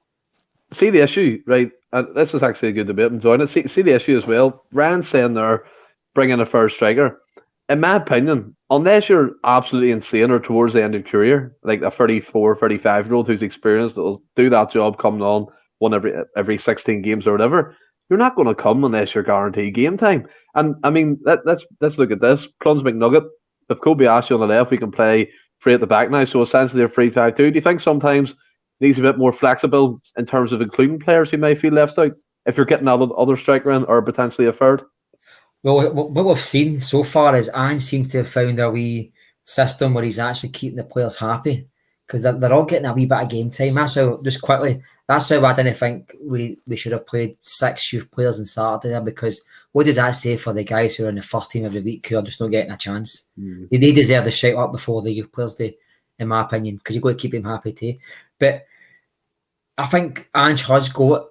See the issue, right? And this is actually a good debate. I'm enjoying it. See the issue as well. Ryan's saying they're bringing a first striker. In my opinion, unless you're absolutely insane or towards the end of your career, like a 34, 35-year-old who's experienced that will do that job coming on one every 16 games or whatever, you're not going to come unless you're guaranteed game time. And I mean, let's look at this. Cluns McNugget. If Kobayashi on the left, we can play free at the back now. So essentially, they're 3-5-2. Do you think sometimes it needs a bit more flexible in terms of including players who may feel left out if you're getting other striker in or potentially a third? Well, what we've seen so far is Ange seems to have found a wee system where he's actually keeping the players happy because they're all getting a wee bit of game time. That's how I didn't think we should have played 6 youth players on Saturday there, because what does that say for the guys who are in the first team every week who are just not getting a chance? They deserve the shout up before the youth players do, in my opinion, because you've got to keep them happy too. But I think Ange has got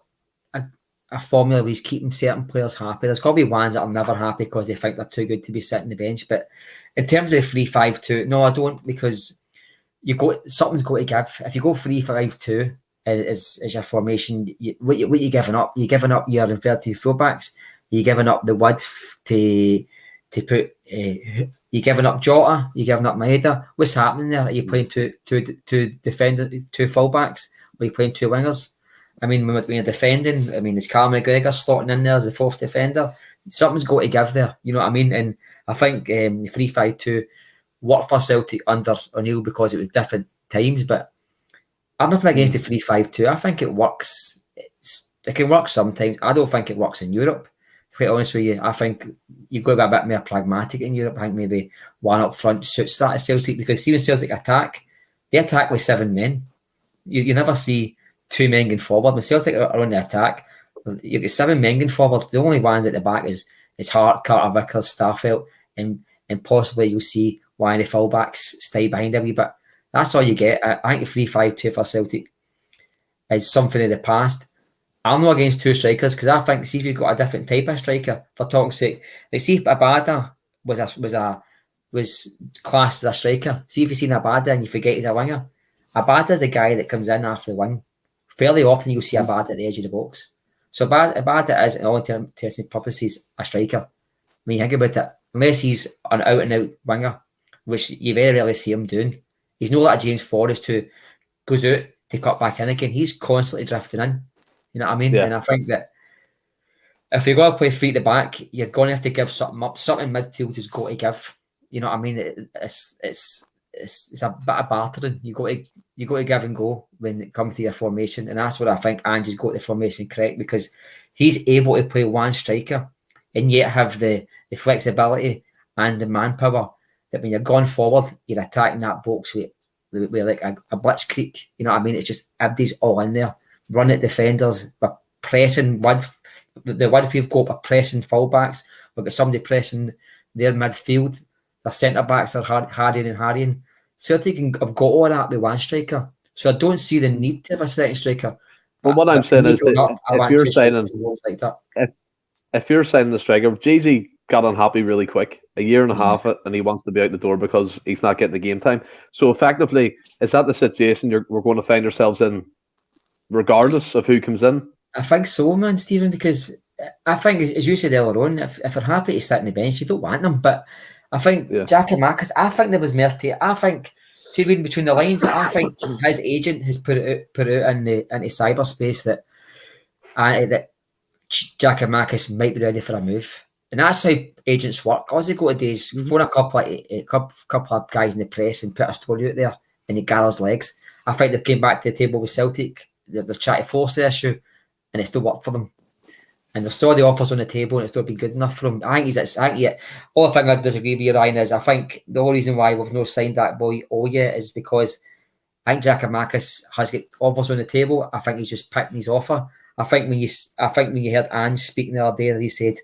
a formula where he's keeping certain players happy. There's got to be ones that are never happy because they think they're too good to be sitting on the bench. But in terms of 3-5-2, no, I don't, because something's got to give. If you go 3-5-2 as your formation, what you giving up? You're giving up your inverted fullbacks. You're giving up the width to put. You're giving up Jota. You're giving up Maeda. What's happening there? Are you playing two defender, 2 fullbacks? Or are you playing 2 wingers? I mean, when you're defending, I mean, is Callum McGregor slotting in there as the 4th defender? Something's got to give there. You know what I mean? And I think 3-5-2 worked for Celtic under O'Neill because it was different times. But I've nothing against the 3-5-2. I think it works. It can work sometimes. I don't think it works in Europe. To be honest with you, I think you've got to be a bit more pragmatic in Europe. I think maybe one up front suits that at Celtic, because see when Celtic attack, they attack with 7 men. You never see 2 men going forward. When Celtic are on the attack, you get 7 men going forward. The only ones at the back is Hart, Carter Vickers, Starfelt, and possibly you'll see one of the fullbacks stay behind a wee bit. That's all you get. I think 3-5-2 for Celtic is something of the past. I'm not against 2 strikers, because I think, see if you've got a different type of striker, for talk's sake, like see if Abada was classed as a striker. See if you've seen Abada and you forget he's a winger. Abada's the guy that comes in after the wing. Fairly often you'll see Abada at the edge of the box. So Abada is, in all intents and purposes, a striker. When you think about it, unless he's an out-and-out winger, which you very rarely see him doing. He's not like James Forrest who goes out to cut back in again. He's constantly drifting in. You know what I mean? Yeah. And I think that if you're going to play 3 at the back, you're going to have to give something up. Something midfield has got to give. You know what I mean? It's a bit of bartering. You got to give and go when it comes to your formation, and that's what I think Ange's got the formation correct, because he's able to play one striker and yet have the flexibility and the manpower that when you're going forward, you're attacking that box with like a blitzkrieg. You know what I mean? It's just everybody's all in there. Run at defenders, we're pressing the width we've got, we're pressing fullbacks, we've got somebody pressing their midfield, their centre backs are harrying. Celtic have got all that with one striker, so I don't see the need to have a second striker. But what I'm saying is that if you're signing the striker, Jeezy got unhappy really quick, a year and a half, and he wants to be out the door because he's not getting the game time. So effectively, is that the situation we're going to find ourselves in regardless of who comes in? I think so, man, Stephen, because I think, as you said earlier on, if they're happy to sit on the bench, you don't want them. But I think Jackie Marcus, I think there was more to. I think, see, reading between the lines, I think his agent has put it out into cyberspace that Jackie Marcus might be ready for a move. And that's how agents work. All they go to do is phone a couple of guys in the press and put a story out there, and it gathers legs. I think they came back to the table with Celtic. They've tried to force the issue, and it still worked for them. And they saw the offers on the table, and it's not been good enough for him. I think all the thing I disagree with you, Ryan, is I think the only reason why we've not signed that boy yet is because I think Jackie Marcus has got offers on the table. I think he's just picked his offer. I think when you heard Ange speaking the other day, he said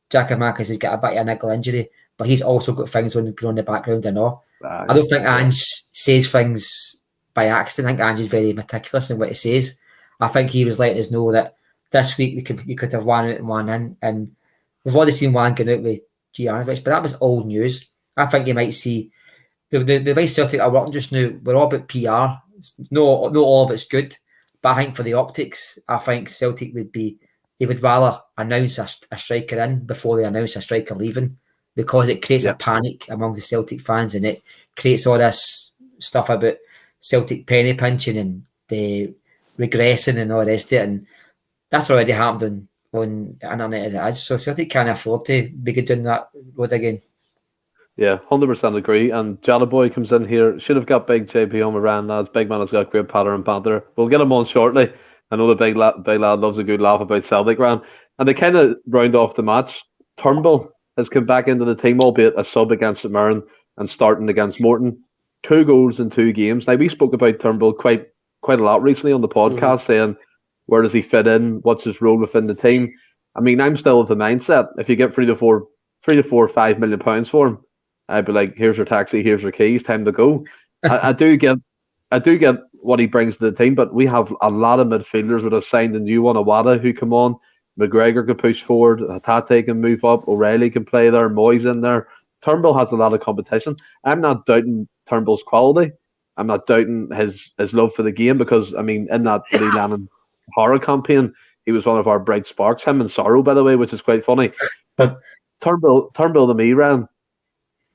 Jackie Marcus has got a bit of a niggle injury, but he's also got things going on in the background and all. I don't think Ange says things by accident. I think Ange is very meticulous in what he says. I think he was letting us know that this week we could have one out and one in, and we've already seen one going out with Gianovic, but that was old news. I think you might see the way Celtic are working just now. We're all about PR. No, all of it's good, but I think for the optics, I think Celtic would rather announce a striker in before they announce a striker leaving, because it creates a panic among the Celtic fans, and it creates all this stuff about Celtic penny pinching and the regressing and all the rest of it, and that's already happened on the internet as it is. So Celtic can't afford to be doing that road again. Yeah, 100% agree. And Jana Boy comes in here. Should have got big JP on around lads. Big man has got great patter and banter. We'll get him on shortly. I know the big lad loves a good laugh about Celtic, Ran. And they kind of round off the match. Turnbull has come back into the team, albeit a sub against St Mirren and starting against Morton. 2 goals in 2 games. Now, we spoke about Turnbull quite a lot recently on the podcast, saying, where does he fit in? What's his role within the team? I mean, I'm still of the mindset, if you get 3 to 4 or £5 million for him, I'd be like, here's your taxi, here's your keys, time to go. I do get what he brings to the team, but we have a lot of midfielders with us signed a new one, Awada, who come on. McGregor can push forward, Hatate can move up, O'Reilly can play there, Moyes in there. Turnbull has a lot of competition. I'm not doubting Turnbull's quality. I'm not doubting his love for the game, because, I mean, in that Lee Lannon horror campaign, he was one of our bright sparks. Him and Sorrow, by the way, which is quite funny. But Turnbull to me, Ran,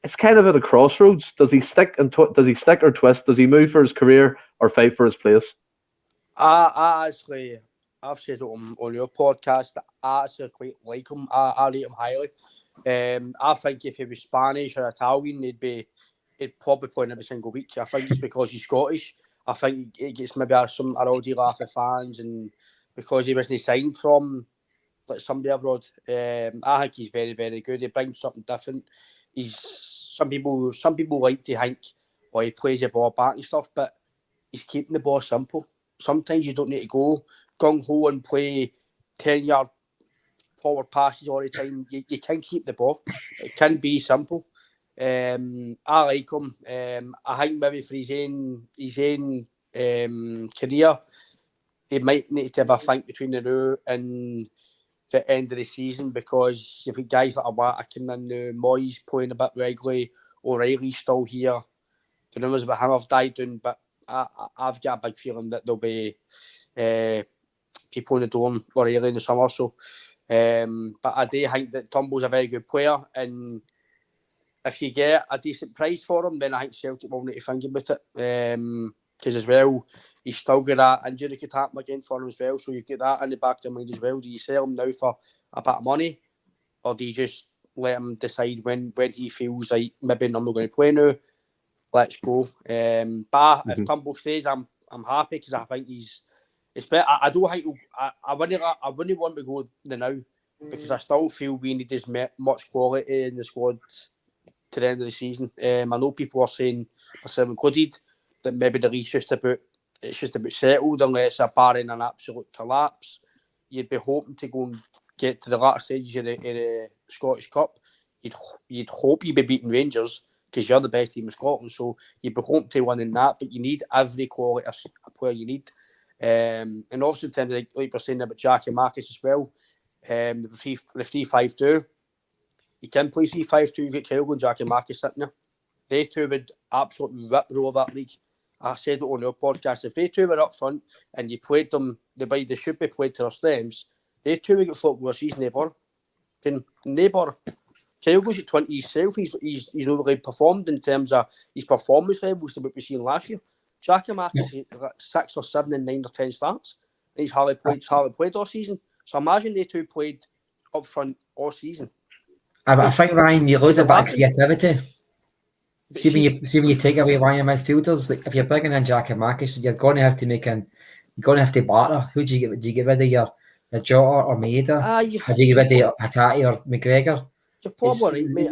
it's kind of at a crossroads. Does he stick or twist? Does he move for his career or fight for his place? I actually, I've said it on your podcast that I actually quite like him. I rate him highly. I think if he was Spanish or Italian, he'd probably play every single week. I think it's because he's Scottish. I think it gets maybe some rowdy laugh of fans, and because he wasn't signed from like somebody abroad. I think he's very, very good. He brings something different. Some people like to think, well, he plays the ball back and stuff, but he's keeping the ball simple. Sometimes you don't need to go gung-ho and play 10-yard forward passes all the time. You can keep the ball. It can be simple. I like him. I think maybe for his own career, he might need to have a think between the now and the end of the season, because you've got guys like Awata coming in now, Moyes playing a bit regularly, O'Reilly's still here. The rumours about him have died down, but I've got a big feeling that there'll be people in the door O'Reilly in the summer. So, but I do think that Turnbull's a very good player, and if you get a decent price for him, then I think Celtic will need to think about it. Because as well, he's still got that injury could happen again for him as well. So you get that in the back of your mind as well. Do you sell him now for a bit of money, or do you just let him decide when he feels like maybe I'm not going to play now? Let's go. But if Turnbull stays, I'm happy, because I think it's better. I don't think I wouldn't want to go the now, because I still feel we need as much quality in the squad to the end of the season. I know people are saying, myself included, that maybe the league's just about settled, unless they're barring an absolute collapse. You'd be hoping to go and get to the latter stages of the Scottish Cup. You'd hope you'd be beating Rangers, because you're the best team in Scotland, so you'd be hoping to win in that, but you need every quality a player you need. And obviously, in terms of, like you're saying about Jackie Marcus as well, the 3-5-2, you can play 3-5-2, you've got Kyogo and Jackie Marcus sitting there. They two would absolutely rip through that league. I said it on your podcast, if they two were up front and you played them the way they should be played to their strengths, they two would get football season neighbour. Kyogo's at 20 himself. He's not really performed in terms of his performance levels to what we've seen last year. JUDGE Marc has 6 or 7 and 9 or 10 starts. And he's hardly played all season. So imagine they two played up front all season. I think, Ryan, you lose a bit of creativity. See when you take away one of your midfielders, like if you're bringing in JUDGE Marcus, you're going to have to barter. Who do you get rid of your Jota or Maeda? Or do you get rid of Hatate or McGregor? You're probably right, mate.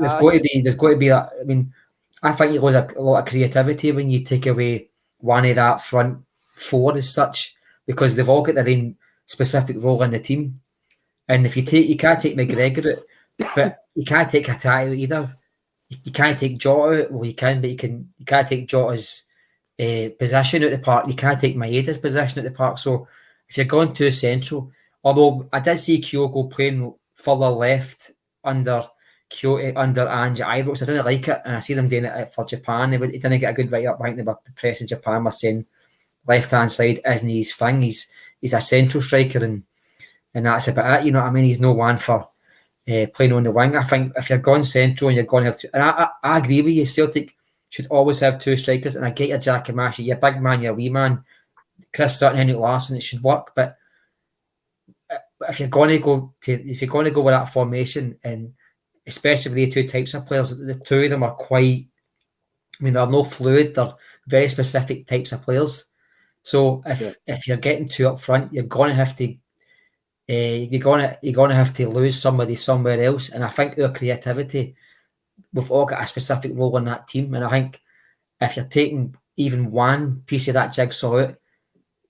There's got to be that. I mean, I think you lose a lot of creativity when you take away one of that front four as such, because they've all got their own specific role in the team. And if you can't take McGregor out, but you can't take Hatate out either. You can't take Jota out. Well, you can, but you can't take Jota's possession out the park. You can't take Maeda's possession out the park. So if you're going too central, although I did see Kyogo playing further left under Ange Ibrox, I didn't like it, and I see them doing it for Japan. He didn't get a good write up. I think they were pressing Japan, was saying left hand side isn't his thing. He's a central striker, and that's about it. You know what I mean? He's no one for playing on the wing. I think if you're going central and you're going to have to, and I agree with you, Celtic should always have 2 strikers. And I get your JUDGE Marc, you're a big man, you're a wee man, Chris Sutton, Henrik Larsson, it should work. But if you're going to go with that formation, and especially the 2 types of players, the 2 of them are quite. I mean, they're no fluid. They're very specific types of players. So if you're getting 2 up front, you're going to have to. You're gonna have to lose somebody somewhere else, and I think our creativity, we've all got a specific role in that team, and I think if you're taking even one piece of that jigsaw out,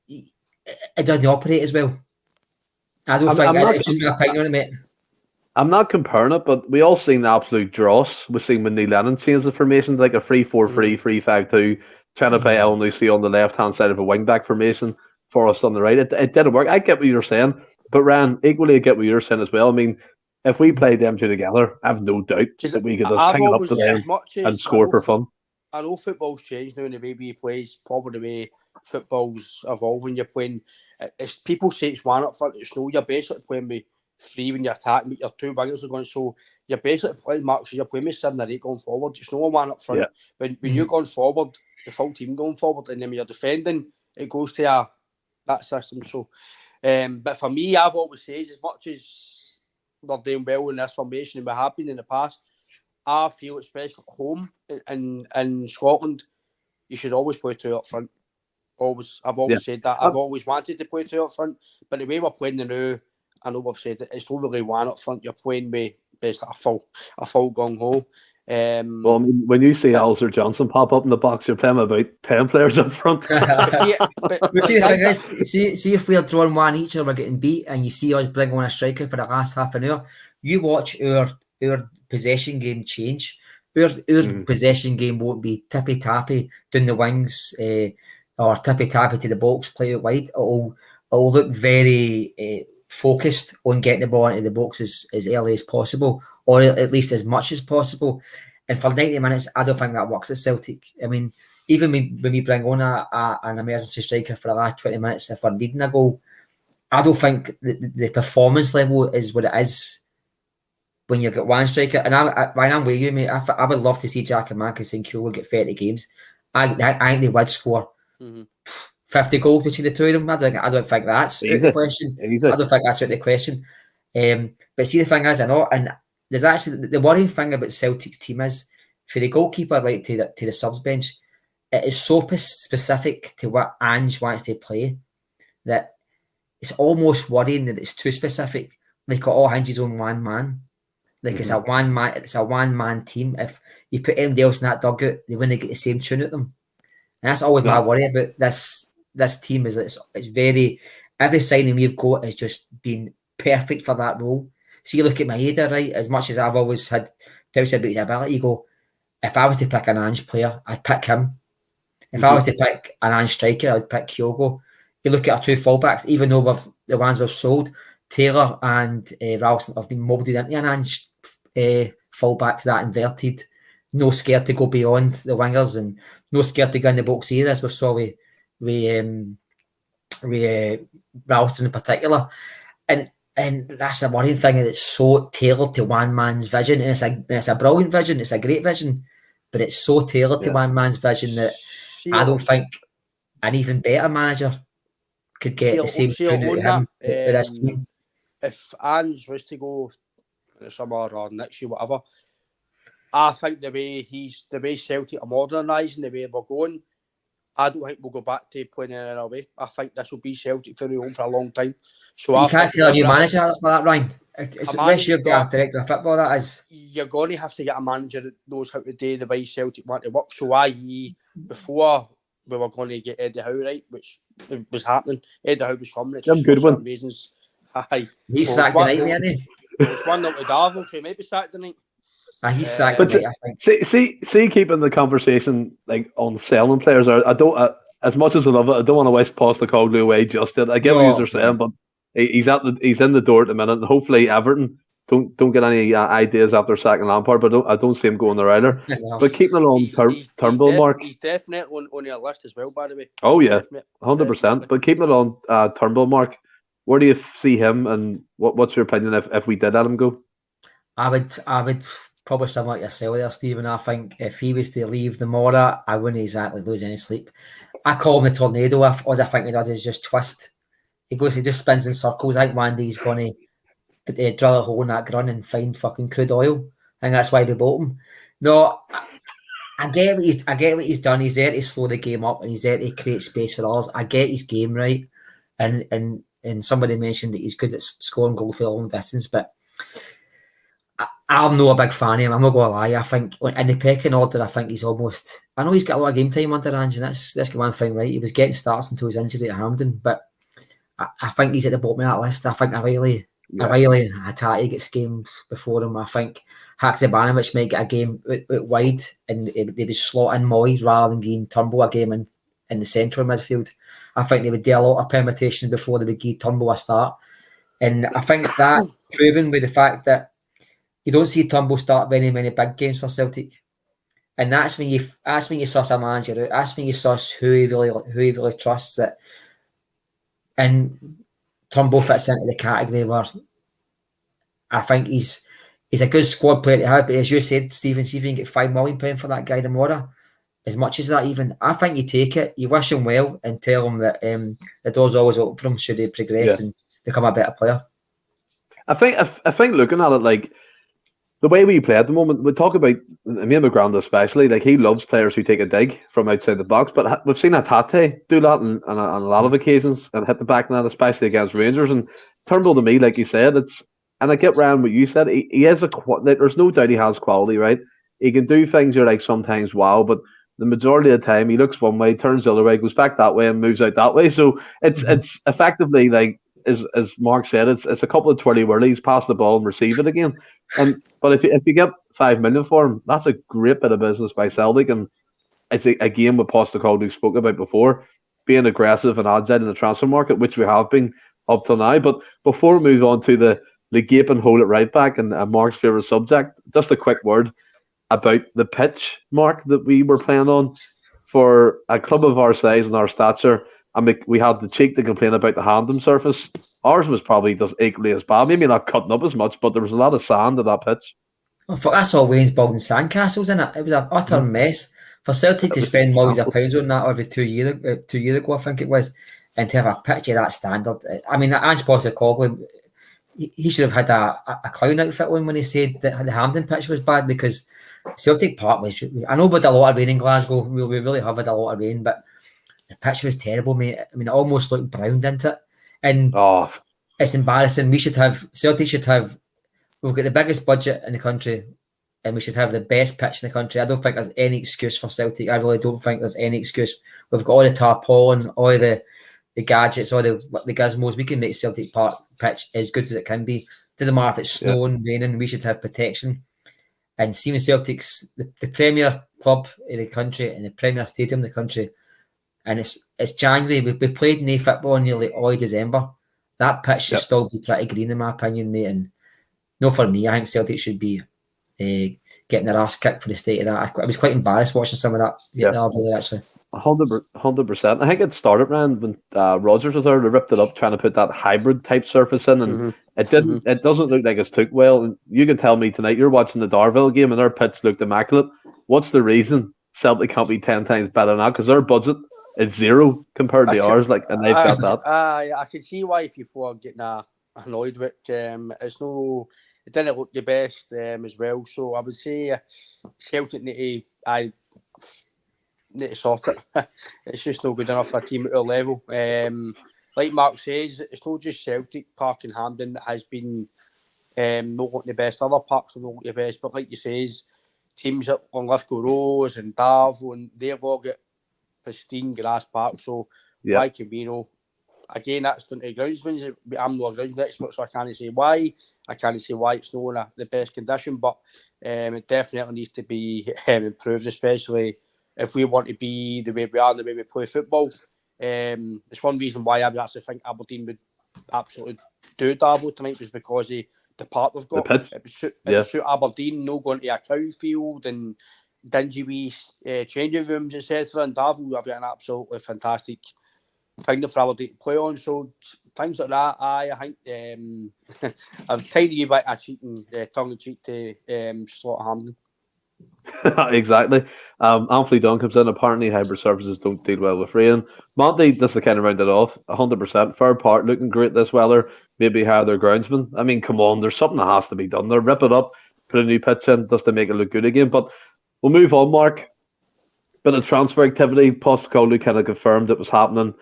it doesn't operate as well. I don't think it's just my opinion on it, mate. I'm not comparing it, but we all seen the absolute dross. We've seen when Neil Lennon changed the formation like a 3-4-3, 3-5-2, trying to play El Nusi on the left hand side of a wing back formation for us on the right. It didn't work. I get what you're saying. But Ryan, equally I get what you're saying as well. I mean, if we played them 2 together, I have no doubt that we could just ping it up to them and score for fun. I know football's changed now in the way we play, probably the way football's evolving. You're playing, it's people say it's 1 up front, it's no, you're basically playing with 3 when you're attacking, but your 2 wingers are going, so you're basically playing, Mark, so you're playing with 7 or 8 going forward. It's no 1 up front. Yeah. When you're going forward, the full team going forward, and then when you're defending, it goes to that system. So, but for me, I've always said, as much as they're doing well in this formation and we have been in the past, I feel, especially at home in Scotland, you should always play 2 up front. Always. I've always said that. I've always wanted to play 2 up front, but the way we're playing now, I know we've said it's not really 1 up front. You're playing with basically a full gung ho. Well, I mean, when you see Alistair Johnson pop up in the box, you're playing about 10 players up front. See if we're drawing 1 each and we're getting beat, and you see us bring on a striker for the last half an hour, you watch our possession game change. Our possession game won't be tippy-tappy down the wings or tippy-tappy to the box, play it wide. It'll look very focused on getting the ball into the box as early as possible, or at least as much as possible. And for 90 minutes, I don't think that works at Celtic. I mean, even when we bring on an emergency striker for the last 20 minutes, if we're needing a goal, I don't think the performance level is what it is when you've got 1 striker. And I'm with you, mate. I would love to see JUDGE Marcus and Kyogo get 30 games. I think they would score 50 goals between the 2 of them. I don't think that's out of the question. I don't think that's out of the question. But see, the thing is, I know, and there's actually the worrying thing about Celtic's team is for the goalkeeper right to the subs bench, it is so specific to what Ange wants to play that it's almost worrying that it's too specific. Like it all hinges on 1 man. Like it's a 1-man team. If you put anybody else in that dugout, they wouldn't get the same tune at them. And that's always my worry about this team. Is it's very, every signing we've got has just been perfect for that role. So you look at Maeda, right? As much as I've always had doubts about his ability, you go, if I was to pick an Ange player, I'd pick him. If I was to pick an Ange striker, I'd pick Kyogo. You look at our 2 fullbacks, even though the ones we've sold, Taylor and Ralston have been moulded into an Ange fullbacks, that inverted no scared to go beyond the wingers and no scared to go in the box either, as we saw with Ralston in particular. And that's the worrying thing, that it's so tailored to one man's vision, and it's a brilliant vision, it's a great vision, but it's so tailored to one man's vision that I don't think an even better manager could get the same tune out of him with this team. If Ange was to go in the summer or next year, whatever, I think the way Celtic are modernising, the way we're going, I don't think we'll go back to playing in another way. I think this will be Celtic for the home for a long time. So you can't tell a new manager like that, Ryan. Unless you've got a director of football, that is. You're going to have to get a manager that knows how to do the way Celtic want to work. So i.e. before we were going to get Eddie Howe right, which was happening. Eddie Howe was coming. It's good one. Reasons. He's sacked tonight, isn't he? It's 1-0 to Darvel, so he might be sacked tonight. He's sacked tonight, I think. See, keeping the conversation like on selling players. I don't, as much as I love it, I don't want to waste Postecoglou away just yet. I get what you're saying, but he's in the door at the minute, and hopefully Everton don't get any ideas after sacking Lampard. But I don't see him going there either. But keeping it on Turnbull, Mark. He's definitely on your list as well, by the way. Oh yeah, 100%. But keeping it on Turnbull, Mark. Where do you see him, and what's your opinion if we did let him go? I would probably similar to yourself there, Stephen. I think if he was to leave the Mora, I wouldn't exactly lose any sleep. I call him the tornado. All I think he does is just twist. He just spins in circles. I think one day he's going to drill a hole in that ground and find fucking crude oil. I think that's why they bought him. No, I get what he's done. He's there to slow the game up and he's there to create space for others. I get his game right, and somebody mentioned that he's good at scoring goal for a long distance, but I'm not a big fan of him. I'm not going to lie. I think in the pecking order, I think he's almost... I know he's got a lot of game time under Ange, and that's one thing, right? He was getting starts until his injury at Hampden, but I think he's at the bottom of that list. I think O'Reilly and Hatate gets games before him. I think Haksabanovic might get a game out wide, and they would slot in Mooy rather than giving Turnbull a game in the central midfield. I think they would do a lot of permutations before they would give Turnbull a start. And I think that proven with the fact that you don't see Turnbull start many big games for Celtic. And that's when you suss a manager out. That's when you suss who he really trusts it. And Turnbull fits into the category where I think he's a good squad player to have, but as you said, Stephen, see if you can get £5 million for that guy tomorrow. As much as that, even I think you take it, you wish him well, and tell him that the door's always open for him should he progress and become a better player. I think looking at it, like the way we play at the moment, we talk about me and McGrand especially. Like he loves players who take a dig from outside the box, but we've seen Hatate do that on a lot of occasions and hit the back net, especially against Rangers. And Turnbull, to me, like you said, and I get round what you said. He has there's no doubt he has quality, right? He can do things you're like sometimes wow, but the majority of the time he looks one way, turns the other way, goes back that way, and moves out that way. So it's effectively like as Mark said, it's a couple of twirly whirlies, pass the ball and receive it again. But if you get $5 million for him, that's a great bit of business by Celtic, and it's a game with Postecoglou spoke about before, being aggressive and agile in the transfer market, which we have been up till now. But before we move on to the gaping hole at right back and Mark's favourite subject, just a quick word about the pitch, Mark, that we were playing on. For a club of our size and our stature, and we had the cheek to complain about the Hampden surface. Ours was probably just equally as bad. Maybe not cutting up as much, but there was a lot of sand at that pitch. Oh, fuck, I saw Wayne's building sandcastles in it. It was an utter mess. For Celtic to spend millions of pounds on that over 2 years ago, I think it was, and to have a pitch of that standard. I mean, Ange Postecoglou, he should have had a clown outfit on when he said that the Hampden pitch was bad, because Celtic Park was... I know we had a lot of rain in Glasgow. We really have had a lot of rain, but the pitch was terrible, mate. I mean, it almost looked brown, didn't it? And it's embarrassing. Celtic should have... We've got the biggest budget in the country, and we should have the best pitch in the country. I don't think there's any excuse for Celtic. I really don't think there's any excuse. We've got all the tarpaulin, all the gadgets, all the gizmos. We can make Celtic Park pitch as good as it can be. Doesn't matter if it's snowing, raining, we should have protection. And seeing Celtic's the premier club in the country and the premier stadium in the country, and it's January. We've played no football nearly all December. That pitch should still be pretty green, in my opinion, mate. And not for me. I think Celtic should be getting getting their ass kicked for the state of that. I was quite embarrassed watching some of that the other day, actually. 100%. I think it started around when Rodgers was there. They ripped it up, trying to put that hybrid type surface in, and it didn't. It doesn't look like it's took well. And you can tell me tonight, you're watching the Darville game, and their pitch looked immaculate. What's the reason Celtic can't be 10 times better than that? Because their budget is zero compared to ours, and they've got that. I can see why people are getting annoyed with it. It didn't look the best as well. So I would say Celtic need to sort it. It's just not good enough for a team at our level. Like Mark says, it's not just Celtic. Park and Hampden that has been not looking the best. Other parks are not looking the best. But like you says, teams at Lithgow Rose and Darvo, and they've all got pristine grass park. So why can we know? Again, that's down to the groundsmen. I'm not a grounds expert, so I can't say why. I can't say why it's not in the best condition, but it definitely needs to be improved, especially if we want to be the way we are and the way we play football. It's one reason why I would actually think Aberdeen would absolutely do Darvo tonight, was because of the part they've got. It would suit Aberdeen, no going to a cow field and dingy wee changing rooms, etc. And Darvo have got an absolutely fantastic thing for Aberdeen to play on. So things like that, I think I've tiny wee bit of cheating, tongue in cheek to Slaughter Hampden. Exactly. Anthony Dunn comes in. Apparently, hybrid surfaces don't deal well with rain. Monty, just to kind of round it off, 100%. Fair part, looking great this weather. Maybe hire their groundsman. I mean, come on, there's something that has to be done there. Rip it up, put a new pitch in, just to make it look good again. But we'll move on, Mark. Bit of transfer activity. Postecoglou kind of confirmed it was happening.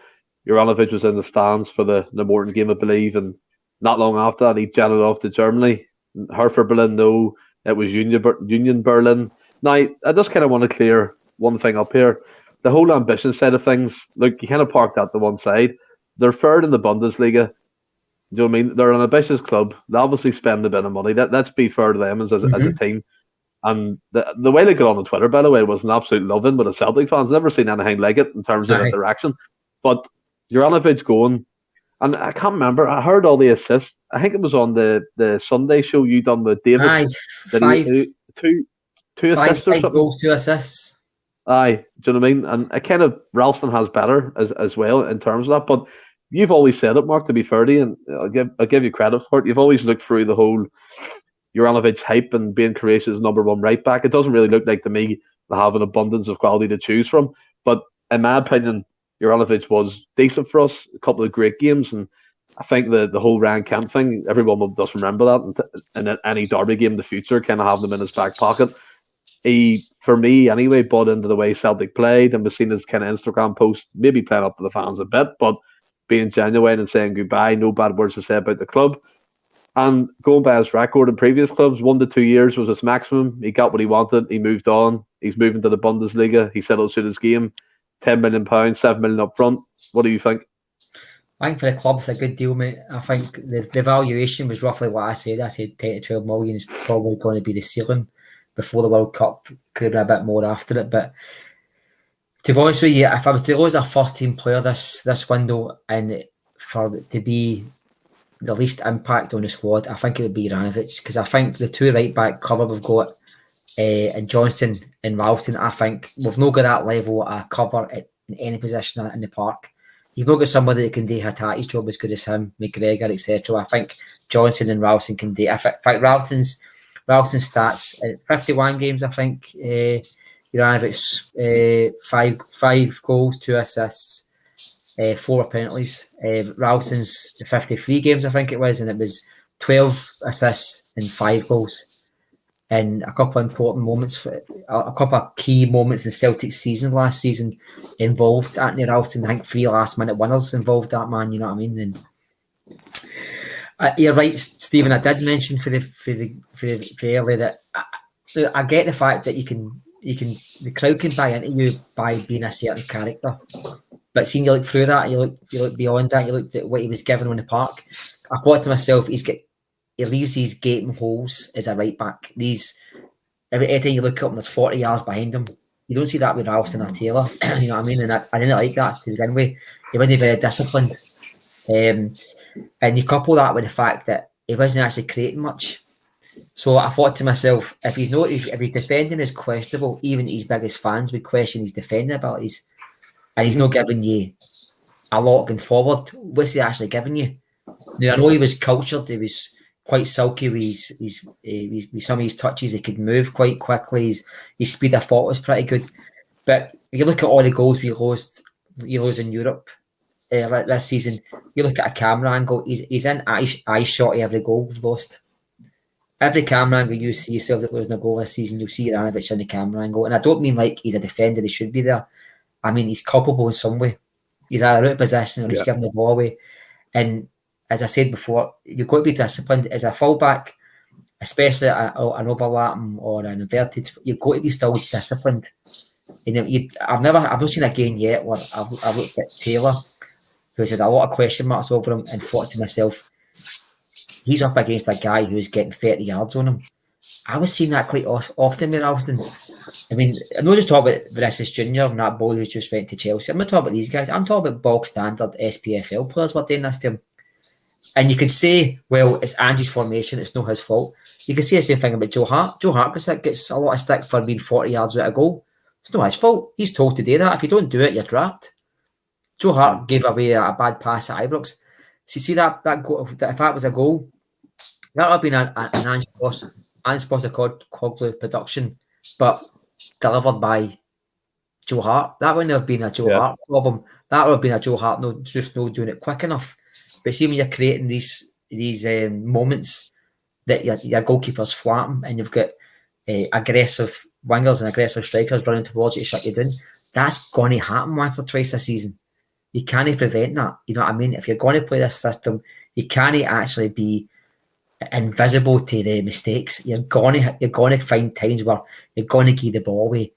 Juranovic was in the stands for the Morton game, I believe, and not long after that, he jetted off to Germany. Hertha Berlin, no, it was Union Berlin. Now, I just kind of want to clear one thing up here. The whole ambition side of things, look, you kind of park that to one side. They're third in the Bundesliga. Do you know what I mean? They're an ambitious club. They obviously spend a bit of money. Let's be fair to them as a team. And the way they got on Twitter, by the way, was an absolute loving with the Celtic fans. Never seen anything like it in terms of interaction. But Juranovic going, and I can't remember, I heard all the assists. I think it was on the Sunday show you done with David. Two assists or something. 5 goals, 2 assists. Aye, do you know what I mean? And it kind of, Ralston has better as well in terms of that. But you've always said it, Mark, to be fair to you, and I'll give you credit for it. You've always looked through the whole Juranovic hype and being Croatia's number one right back. It doesn't really look like to me they have an abundance of quality to choose from. But in my opinion, Juranovic was decent for us, a couple of great games, and I think the whole Ryan Kent thing, everyone will just remember that, and in any derby game in the future, kind of have them in his back pocket. He, for me anyway, bought into the way Celtic played and was seen his kind of Instagram post, maybe playing up to the fans a bit, but being genuine and saying goodbye, no bad words to say about the club. And going by his record in previous clubs, 1 to 2 years was his maximum. He got what he wanted. He moved on. He's moving to the Bundesliga. He said it'll suit his game. £10 million, £7 million up front. What do you think? I think for the club, it's a good deal, mate. I think the valuation was roughly what I said. I said 10 to 12 million is probably going to be the ceiling before the World Cup. Could have been a bit more after it. But to be honest with you, if I was to lose a first-team player this window and for it to be the least impact on the squad, I think it would be Juranovic, because I think the two right-back cover we've got, and Johnston and Ralston, I think we've not got that level of cover in any position in the park. You've not got somebody that can do Hatate's job as good as him, McGregor, etc. I think Johnson and Ralston can do. In fact, Ralston's stats, 51 games, I think. Juranovic's 5 goals, 2 assists, 4 penalties. Ralston's 53 games, I think it was, and it was 12 assists and 5 goals. And a couple of important moments, a couple of key moments in Celtic's season last season involved Anthony Ralston. I think 3 last-minute winners involved that man. You know what I mean? And you're right, Stephen. I did mention for earlier that I get the fact that the crowd can buy into you by being a certain character. But seeing you look through that, you look beyond that. You look at what he was given on the park. I thought to myself, he leaves these gaping holes as a right back. Every time you look up and there's 40 yards behind him. You don't see that with Ralston or Taylor. You know what I mean? And I didn't like that to begin with. He wasn't very disciplined. And you couple that with the fact that he wasn't actually creating much. So I thought to myself, if his defending is questionable, even his biggest fans would question his defending abilities, and he's not giving you a lot going forward. What's he actually giving you? Now I know he was cultured, he was quite silky with some of his touches. He could move quite quickly. His speed of thought was pretty good. But you look at all the goals we lost in Europe like this season. You look at a camera angle. He's in eye shot of every goal we've lost. Every camera angle you see yourself that losing a goal this season, you'll see Ivanovic in the camera angle. And I don't mean like he's a defender; he should be there. I mean he's culpable in some way. He's either out of position or he's giving the ball away. And as I said before, you've got to be disciplined as a fullback, especially an overlapping or an inverted. You've got to be still disciplined. I've not seen a game yet where I've looked at Taylor, who's had a lot of question marks over him, and thought to myself, he's up against a guy who's getting 30 yards on him. I was seeing that quite often with Alston. I mean, I'm not just talking about Vinicius Junior and that boy who's just went to Chelsea. I'm not talking about these guys. I'm talking about bog standard SPFL players we're doing this to him. And you could say, well, it's Angie's formation, it's not his fault. You could say the same thing about Joe Hart. Joe Hart gets a lot of stick for being 40 yards out of goal. It's not his fault. He's told to do that. If you don't do it, you're dropped. Joe Hart gave away a bad pass at Ibrox. So you see that goal, if that was a goal, that would have been an Ange Postecoglou production, but delivered by Joe Hart. That wouldn't have been a Joe Hart problem. That would have been a Joe Hart not doing it quick enough. But see, when you're creating these moments that your goalkeeper's flatting and you've got aggressive wingers and aggressive strikers running towards you to shut you down, that's going to happen once or twice a season. You can't prevent that. You know what I mean? If you're going to play this system, you can't actually be invisible to the mistakes. You're going to find times where you're going to give the ball away.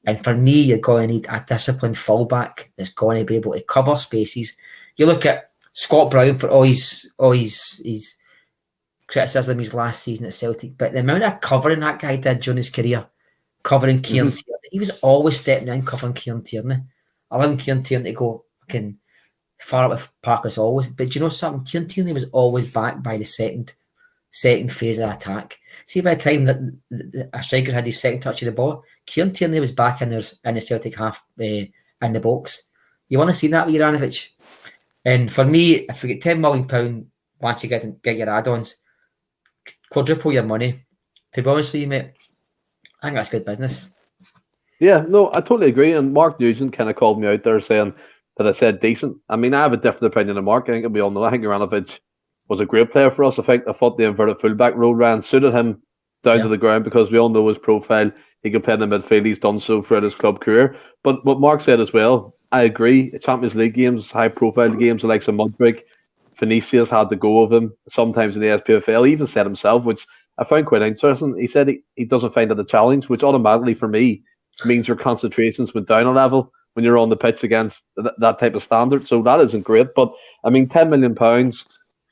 And for me, you're going to need a disciplined fullback that's going to be able to cover spaces. You look at Scott Brown for all his criticism his last season at Celtic, but the amount of covering that guy did during his career, covering Kieran Tierney, he was always stepping in covering Kieran Tierney, allowing Kieran Tierney to go fucking far up with Parker's always. But do you know something? Kieran Tierney was always backed by the second phase of attack. See, by the time that a striker had his second touch of the ball, Kieran Tierney was back in the Celtic half in the box. You want to see that with Ivanovic? And for me, if we get £10 million once you get your add-ons, quadruple your money. To be honest with you, mate, I think that's good business. Yeah, no, I totally agree. And Mark Nugent kind of called me out there saying that I said decent. I mean, I have a different opinion of Mark. I think we all know. I think Ivanovic was a great player for us. I thought the inverted fullback role suited him down to the ground because we all know his profile. He could play in the midfield. He's done so throughout his club career. But what Mark said as well, I agree. Champions League games, high-profile games, like some Mudbrig, Vinicius had to go of him sometimes in the SPFL. He even said himself, which I found quite interesting. He said he doesn't find it a challenge, which automatically for me means your concentrations went down a level when you're on the pitch against that type of standard. So that isn't great. But I mean, £10 million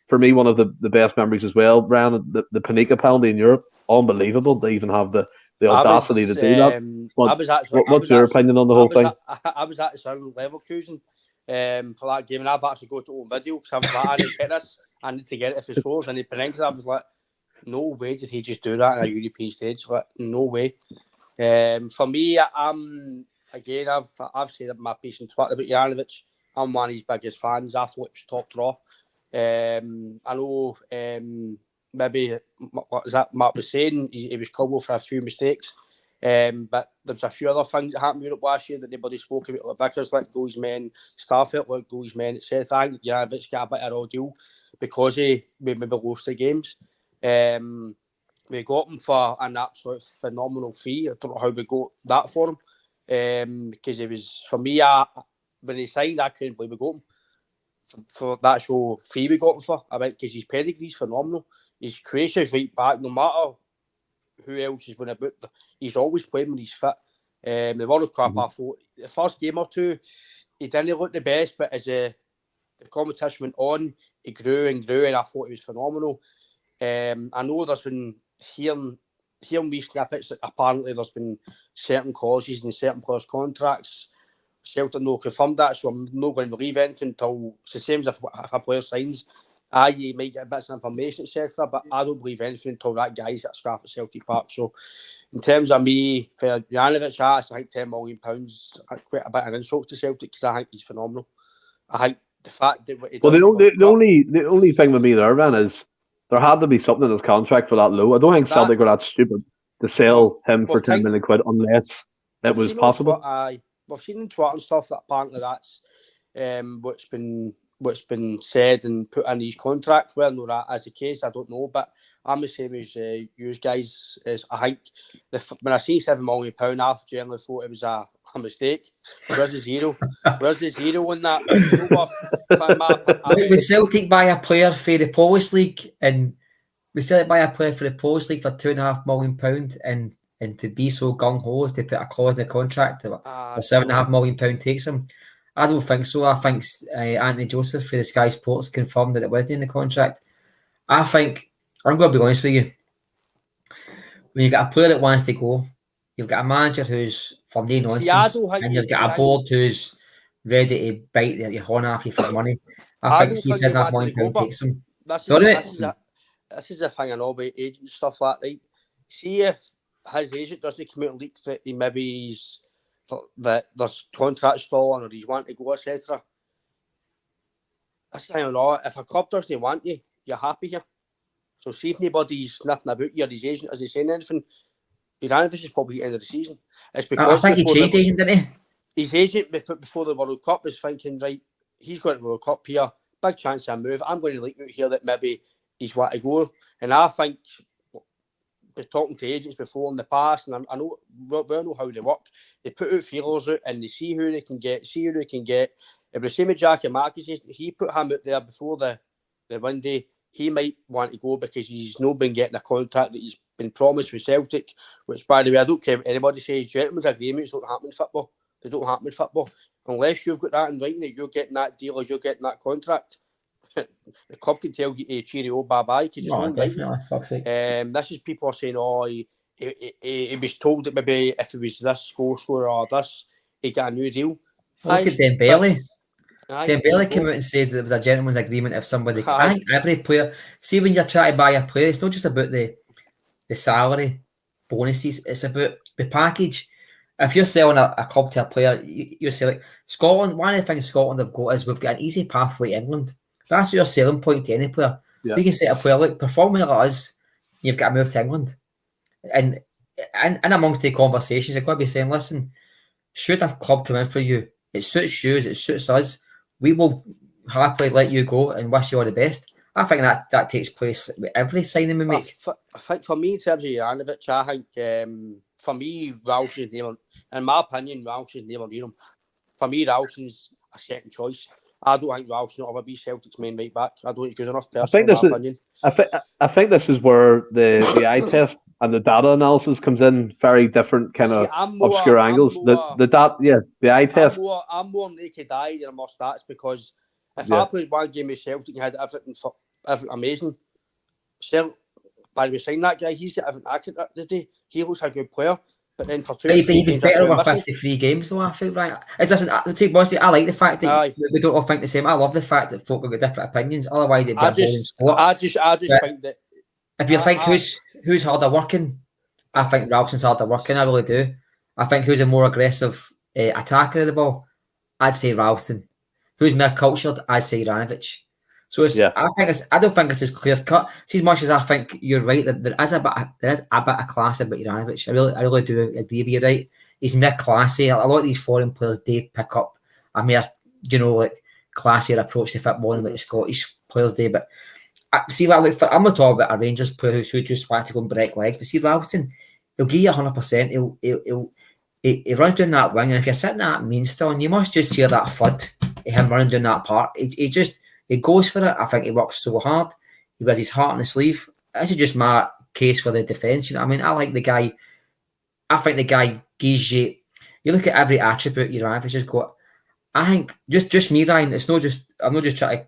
for me, one of the best memories as well. Brian, the Panika penalty in Europe, unbelievable. They even have the audacity to do that. What's your opinion on the whole thing? I was at Leverkusen for that game, and I've actually got to own video because I need to get this. I need to get it if it scores. And I was like, no way did he just do that on a European stage. Like, no way. For me, I've said my piece on Twitter about Ivanovic. I'm one of his biggest fans. I thought it was top draw. I know maybe what was that Mark was saying, he was culpable for a few mistakes, but there's a few other things that happened in Europe last year that nobody spoke about, like Vickers let go his men, Starfelt let go his men, etc. I think Ivanovic got a bit of a deal because we maybe lost the games. We got him for an absolute phenomenal fee. I don't know how we got that for him, because it was, for me, when he signed, I couldn't believe we got him for that actual fee we got him for. I mean, because his pedigree's phenomenal. His Croatia's right back, no matter who else is going to boot. He's always playing when he's fit. The World Cup, I thought, the first game or two, he didn't look the best, but as the competition went on, he grew and grew, and I thought he was phenomenal. I know there's been hearing these snippets that apparently there's been certain clauses in certain players' contracts. Celtic no confirmed that, so I'm not going to believe anything until it's the same as if a player signs You might get bits of information, etc. But I don't believe anything until that guy's at a scraff at Celtic Park. So, in terms of me, for Janovic, I think £10 million is quite a bit of an insult to Celtic because I think he's phenomenal. I think the fact that the only thing with me there, man, is there had to be something in his contract for that low. I don't think Celtic were that stupid to sell him for £10 million unless it was possible. We've seen in Twitter and stuff that apparently that's what's been said and put in his contract. Well, no, that is the case. I don't know, but I'm the same as you guys. Is I think when I see £7 million, I generally thought it was a mistake. Where's the zero? Where's the zero on that? We Celtic buy a player for the Polish League, and we Celtic buy a player for the Polish League for £2.5 million, and to be so gung ho as to put a clause in the contract that £7.5 million takes him. I don't think so. I think Anthony Joseph for the Sky Sports confirmed that it was in the contract. I think, I'm going to be honest with you, when you've got a player that wants to go, you've got a manager who's for no nonsense, and you've got a board who's ready to bite your horn off you for money. I think £7.5 million takes him. This is the thing I know about agent stuff like that, right? See if his agent doesn't come out and leak that he maybe that there's contracts falling or he's wanting to go, etc. That's the thing I know. If a club doesn't want you, you're happy here. So see if anybody's sniffing about you or his agent isn't saying anything, Janovic is probably the end of the season. It's because I think he changed agent, didn't he? His agent before the World Cup was thinking, right, he's going to the World Cup here, big chance of a move. I'm going to leak out here that maybe he's want to go. And I think, been talking to agents before in the past, and I know we know how they work. They put out feelers out and they see who they can get, It was the same with Jackie Marcus. He put him out there before the window. He might want to go because he's not been getting a contract that he's been promised with Celtic, which, by the way, I don't care what anybody says, gentlemen's agreements don't happen in football. They don't happen in football. Unless you've got that in writing that you're getting that deal or you're getting that contract, the club can tell you cheerio, bye-bye, because it's not writing. This is people are saying, he was told that maybe if it was this goal scorer or this, he'd get a new deal. Look at Dembele. Dembele came out and says that there was a gentleman's agreement if somebody... I think every player... See, when you're trying to buy a player, it's not just about the salary, bonuses, it's about the package. If you're selling a club to a player, you're selling... Scotland, one of the things Scotland have got is we've got an easy pathway to England. That's your selling point to any player. Yeah. You can say to a player, look, performing like us, you've got to move to England. And amongst the conversations, you've got to be saying, listen, should a club come in for you, it suits you, it suits us, we will happily let you go and wish you all the best. I think that takes place with every signing we make. I think for me, in terms of Janovic, I think for me, Ralston's never, in my opinion, Ralston's never near him. For me, Ralston's a second choice. I don't think Ralston will ever be Celtic's main right back. I don't think he's good enough. I think this is where the eye test and the data analysis comes in. Very different kind of obscure angles. The eye test. I'm more naked eye than I'm more stats because if I played one game with Celtic and had everything amazing, by the way, signing that guy, he's got everything accurate today. He looks like a good player. But then for he was better over 53 games though, I feel, right? I like the fact that we don't all think the same. I love the fact that folk have got different opinions. Otherwise, it'd be a boring sport. I just think that if you think who's harder working, I think Ralston's harder working. I really do. I think who's a more aggressive attacker of the ball, I'd say Ralston. Who's more cultured, I'd say Janovic. So I don't think it's as clear cut. See, as much as I think you're right that there is a bit of class about Janovic. I really do agree with you, right? He's more classy. A lot of these foreign players do pick up a more, classier approach to football than the Scottish players do. But I'm not talking about a Rangers player who just wants to go and break legs. But see, Ralston, he'll give you 100%. He runs down that wing, and if you're sitting at Mainstone, you must just hear that thud of him running down that part. He goes for it. I think he works so hard. He wears his heart on his sleeve. This is just my case for the defence. You know what I mean? I like the guy. I think the guy gives you... You look at every attribute Janovic has got. I think, just me, Ryan, it's not just... I'm not just trying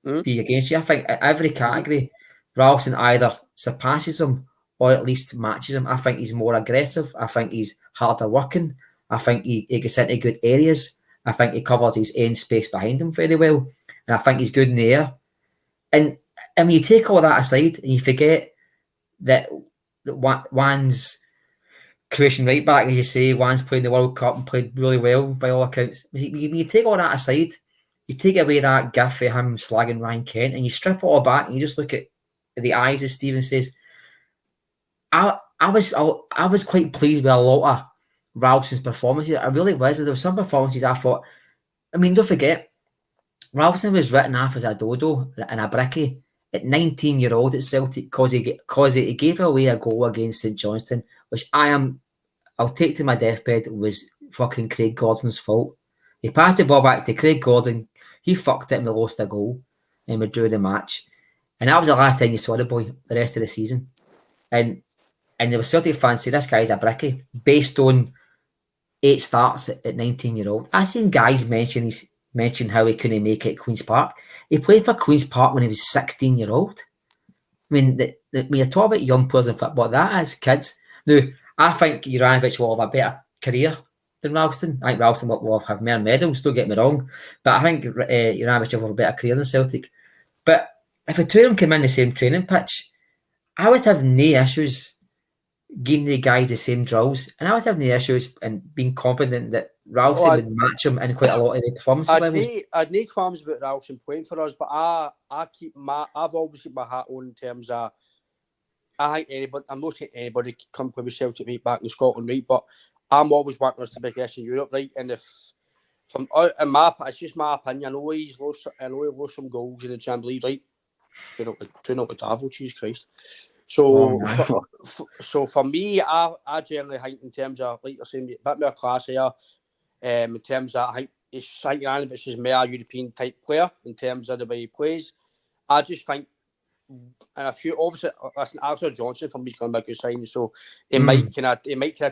to be against you. I think every category, Ralston either surpasses him or at least matches him. I think he's more aggressive. I think he's harder working. I think he gets into good areas. I think he covers his end space behind him very well. And I think he's good in the air. And I mean, you take all that aside and you forget that Juan's Croatian right back, as you say, Juan's playing the World Cup and played really well by all accounts. You take all that aside, you take away that gif of him slagging Ryan Kent, and you strip it all back and you just look at the eyes, as Stephen says. I was quite pleased with a lot of Ralston's performances. I really was. There were some performances I thought, I mean, don't forget, Ralston was written off as a dodo and a brickie at 19-year-old at Celtic because he gave away a goal against St Johnstone, which I'll take to my deathbed, was fucking Craig Gordon's fault. He passed the ball back to Craig Gordon, he fucked it and we lost a goal and we drew the match. And that was the last time you saw the boy the rest of the season. And there was Celtic fans say this guy's a brickie based on 8 starts at 19-year-old. I've seen guys mention how he couldn't make it at Queen's Park. He played for Queen's Park when he was 16-year-old. I mean, when you talk about young players in football, that is kids. Now, I think Juranovic will have a better career than Ralston. I think Ralston will have more medals, don't get me wrong. But I think Juranovic will have a better career than Celtic. But if the two of them came in the same training pitch, I would have no issues giving the guys the same drills. And I would have no issues in being confident that Ralston would match him in quite a lot of the performance levels. I'd no qualms about Ralston playing for us, but I've always kept my hat on in terms of, I think anybody, I'm not saying anybody can come play with Celtic right back in Scotland, right? But I'm always wanting us to progress in Europe, right? And it's just my opinion. I know he lost some goals in the Champions League, right? Turn up with Davos, Jesus Christ. So, so for me, I generally think in terms of, like you're saying, a bit more class here. In terms of, I think Juranovic is more European type player in terms of the way he plays. I just think, and a few, obviously, listen, Arthur Johnson for me is going to be a good sign. So he might kind of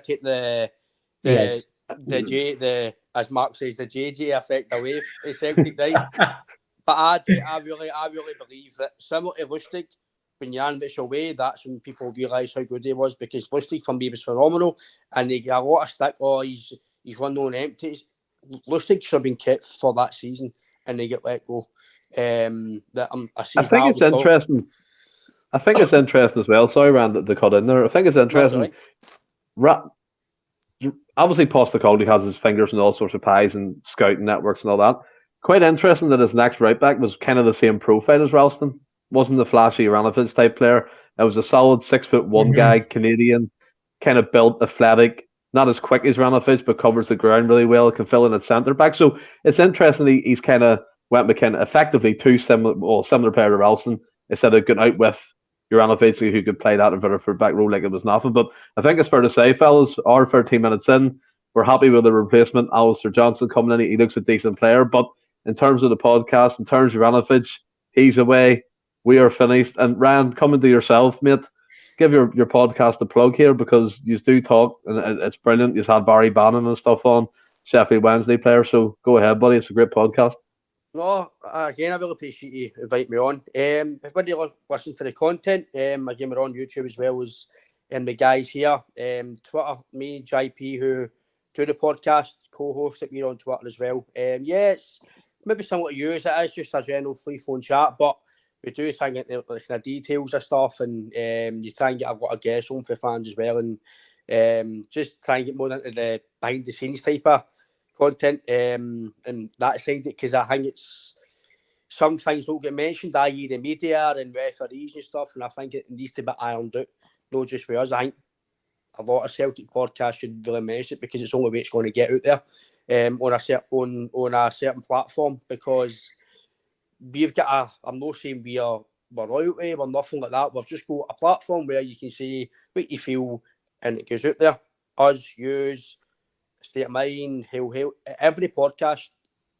take the as Mark says, the JJ effect away from Celtic, right? But I really believe that similar to Lustig, when Juranovic away, that's when people realise how good he was, because Lustig for me was phenomenal, and they get a lot of stick. Oh, he's run on empties. Lustig should have been kept for that season, and they get let go. I think it's interesting. I think it's interesting as well. Sorry, Rand, to cut in there. I think it's interesting. Obviously, Postecoglou has his fingers in all sorts of pies and scouting networks and all that. Quite interesting that his next right back was kind of the same profile as Ralston. Wasn't the flashy Juranovic type player. It was a solid 6'1" guy, Canadian, kind of built, athletic, not as quick as Juranovic, but covers the ground really well, can fill in at centre back. So it's interesting he's kind of went with kind of effectively two similar player to Ralston, instead of going out with Juranovic, who could play that inverted for back row like it was nothing. But I think it's fair to say, fellas, our 13 minutes in, we're happy with the replacement. Alistair Johnson coming in, he looks a decent player. But in terms of the podcast, in terms of Juranovic, he's away. We are finished. And Ryan, coming to yourself, mate, give your podcast a plug here, because you do talk and it's brilliant. You've had Barry Bannon and stuff on, Sheffield Wednesday player. So go ahead, buddy. It's a great podcast. No, again, I really appreciate you inviting me on. Everybody listen to the content. Again, we're on YouTube as well as the guys here. Twitter, me, JP, who do the podcast, co-host it, we're on Twitter as well. It's maybe similar to you, it is just a general free phone chat, but we do try and get the details of stuff, and you try and get a lot of guests on for fans as well, and just try and get more into the behind the scenes type of content and that side, because I think it's some things don't get mentioned, i.e. the media and referees and stuff, and I think it needs to be ironed out, not just for us. I think a lot of Celtic podcasts should really mention it, because it's the only way it's going to get out there on a certain platform, because we've got I'm not saying we're royalty, we're nothing like that. We've just got a platform where you can say what you feel, and it goes out there. Us, yous, State of Mind, Hell. Every podcast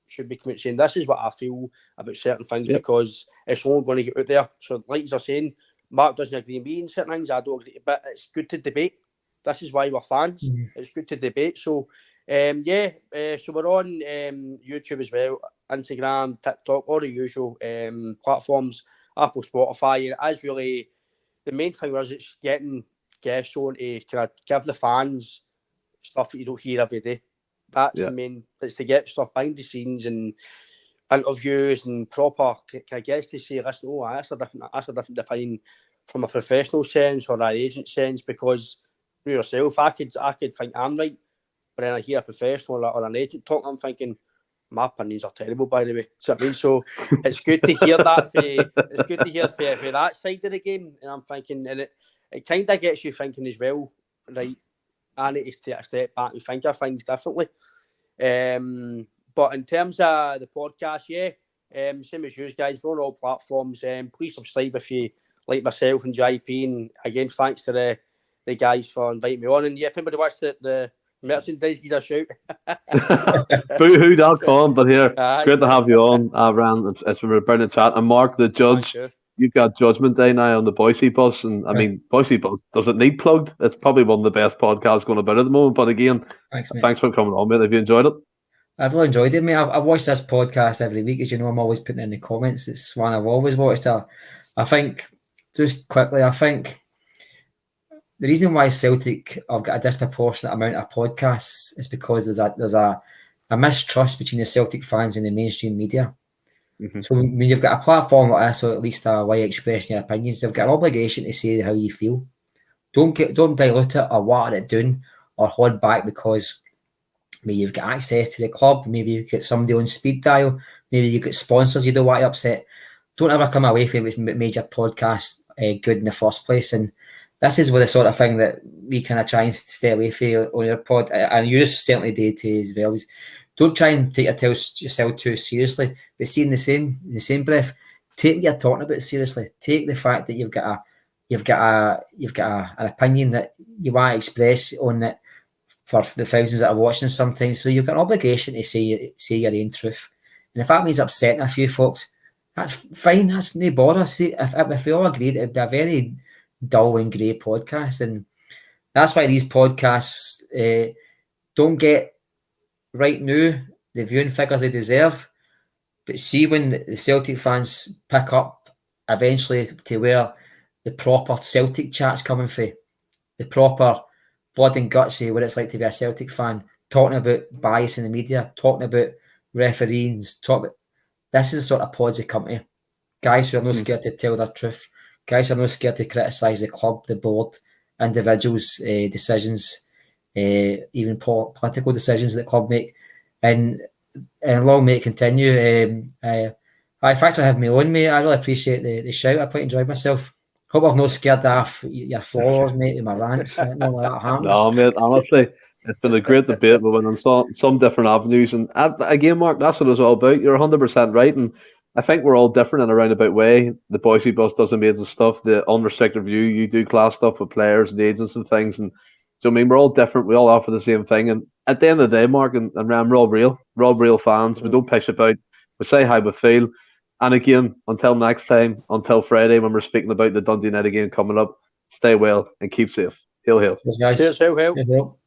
should be saying, this is what I feel about certain things, because it's only going to get out there. So, like you're saying, Mark doesn't agree with me in certain things, I don't agree, but it's good to debate. This is why we're fans. It's good to debate. So, so we're on YouTube as well, Instagram, TikTok, all the usual platforms, Apple, Spotify. And it is really, the main thing was it's getting guests on to kind of give the fans stuff that you don't hear every day. That's the main, it's to get stuff behind the scenes and interviews and proper I guess to say, listen, oh, that's a different define from a professional sense or an agent sense, because you yourself, I could think I'm right, but then I hear a professional or an agent talking, I'm thinking my opinions are terrible, by the way. So I mean, so it's good to hear that. It's good to hear for that side of the game, and I'm thinking, and it kind of gets you thinking as well, right? I need to take a step back and think of things differently. But in terms of the podcast, same as you guys, we're on all platforms. Please subscribe if you like myself and JP. And again, thanks to the guys for inviting me on. And if anybody wants the merchandise, give us a shout. Boohoo.com, but here, great to have you on, Aaron. It's been a brilliant chat. And Mark, the judge, you've got Judgment Day now on the Bhoycie Bus. And I mean, Bhoycie Bus doesn't need plugged. It's probably one of the best podcasts going about at the moment. But again, thanks for coming on, mate. Have you enjoyed it? I've really enjoyed it, mate. I watch this podcast every week. As you know, I'm always putting in the comments. It's one I've always watched. I think, just quickly, I think the reason why Celtic have got a disproportionate amount of podcasts is because there's a mistrust between the Celtic fans and the mainstream media. Mm-hmm. So when you've got a platform like this, or at least a way of expressing your opinions, you've got an obligation to say how you feel. Don't dilute it or what are it doing or hold back because maybe you've got access to the club, maybe you've got somebody on speed dial, maybe you've got sponsors you don't want to upset. Don't ever come away from it with major podcast good in the first place. And this is the sort of thing that we kind of try and stay away from on your pod, and you certainly did too as well. Don't try and take yourself too seriously, but see in the same breath, take what you're talking about seriously. Take the fact that you've got an opinion that you want to express on it for the thousands that are watching sometimes. So you've got an obligation to say your own truth. And if that means upsetting a few folks, that's fine. That's no bother. See, if we all agreed, it'd be a very dull and grey podcast. And that's why these podcasts don't get right now the viewing figures they deserve. But see when the Celtic fans pick up eventually to where the proper Celtic chat's coming from, the proper blood and gutsy, what it's like to be a Celtic fan, talking about bias in the media, talking about referees, this is the sort of pods they come to. Guys who are not scared to tell their truth, guys who are not scared to criticise the club, the board, individuals' decisions, even political decisions that the club make. And long may it continue. Thanks for having me on, mate. I really appreciate the shout. I quite enjoyed myself. Hope I've not scared off your followers, mate, with my rants. No, mate, honestly, it's been a great debate. We went on some different avenues. And again, Mark, that's what it's all about. You're 100% right. And I think we're all different in a roundabout way. The Bhoycie Bus does amazing stuff. The unrestricted view, you do class stuff with players and agents and things. And so, I mean, we're all different. We all offer the same thing. And at the end of the day, Mark and Ram, we're all real. We're all real fans. We don't pish about. We say how we feel. And again, until next time, until Friday, when we're speaking about the Dundee United game coming up, stay well and keep safe. Hail, hail. Cheers, guys. Cheers, hail, hail.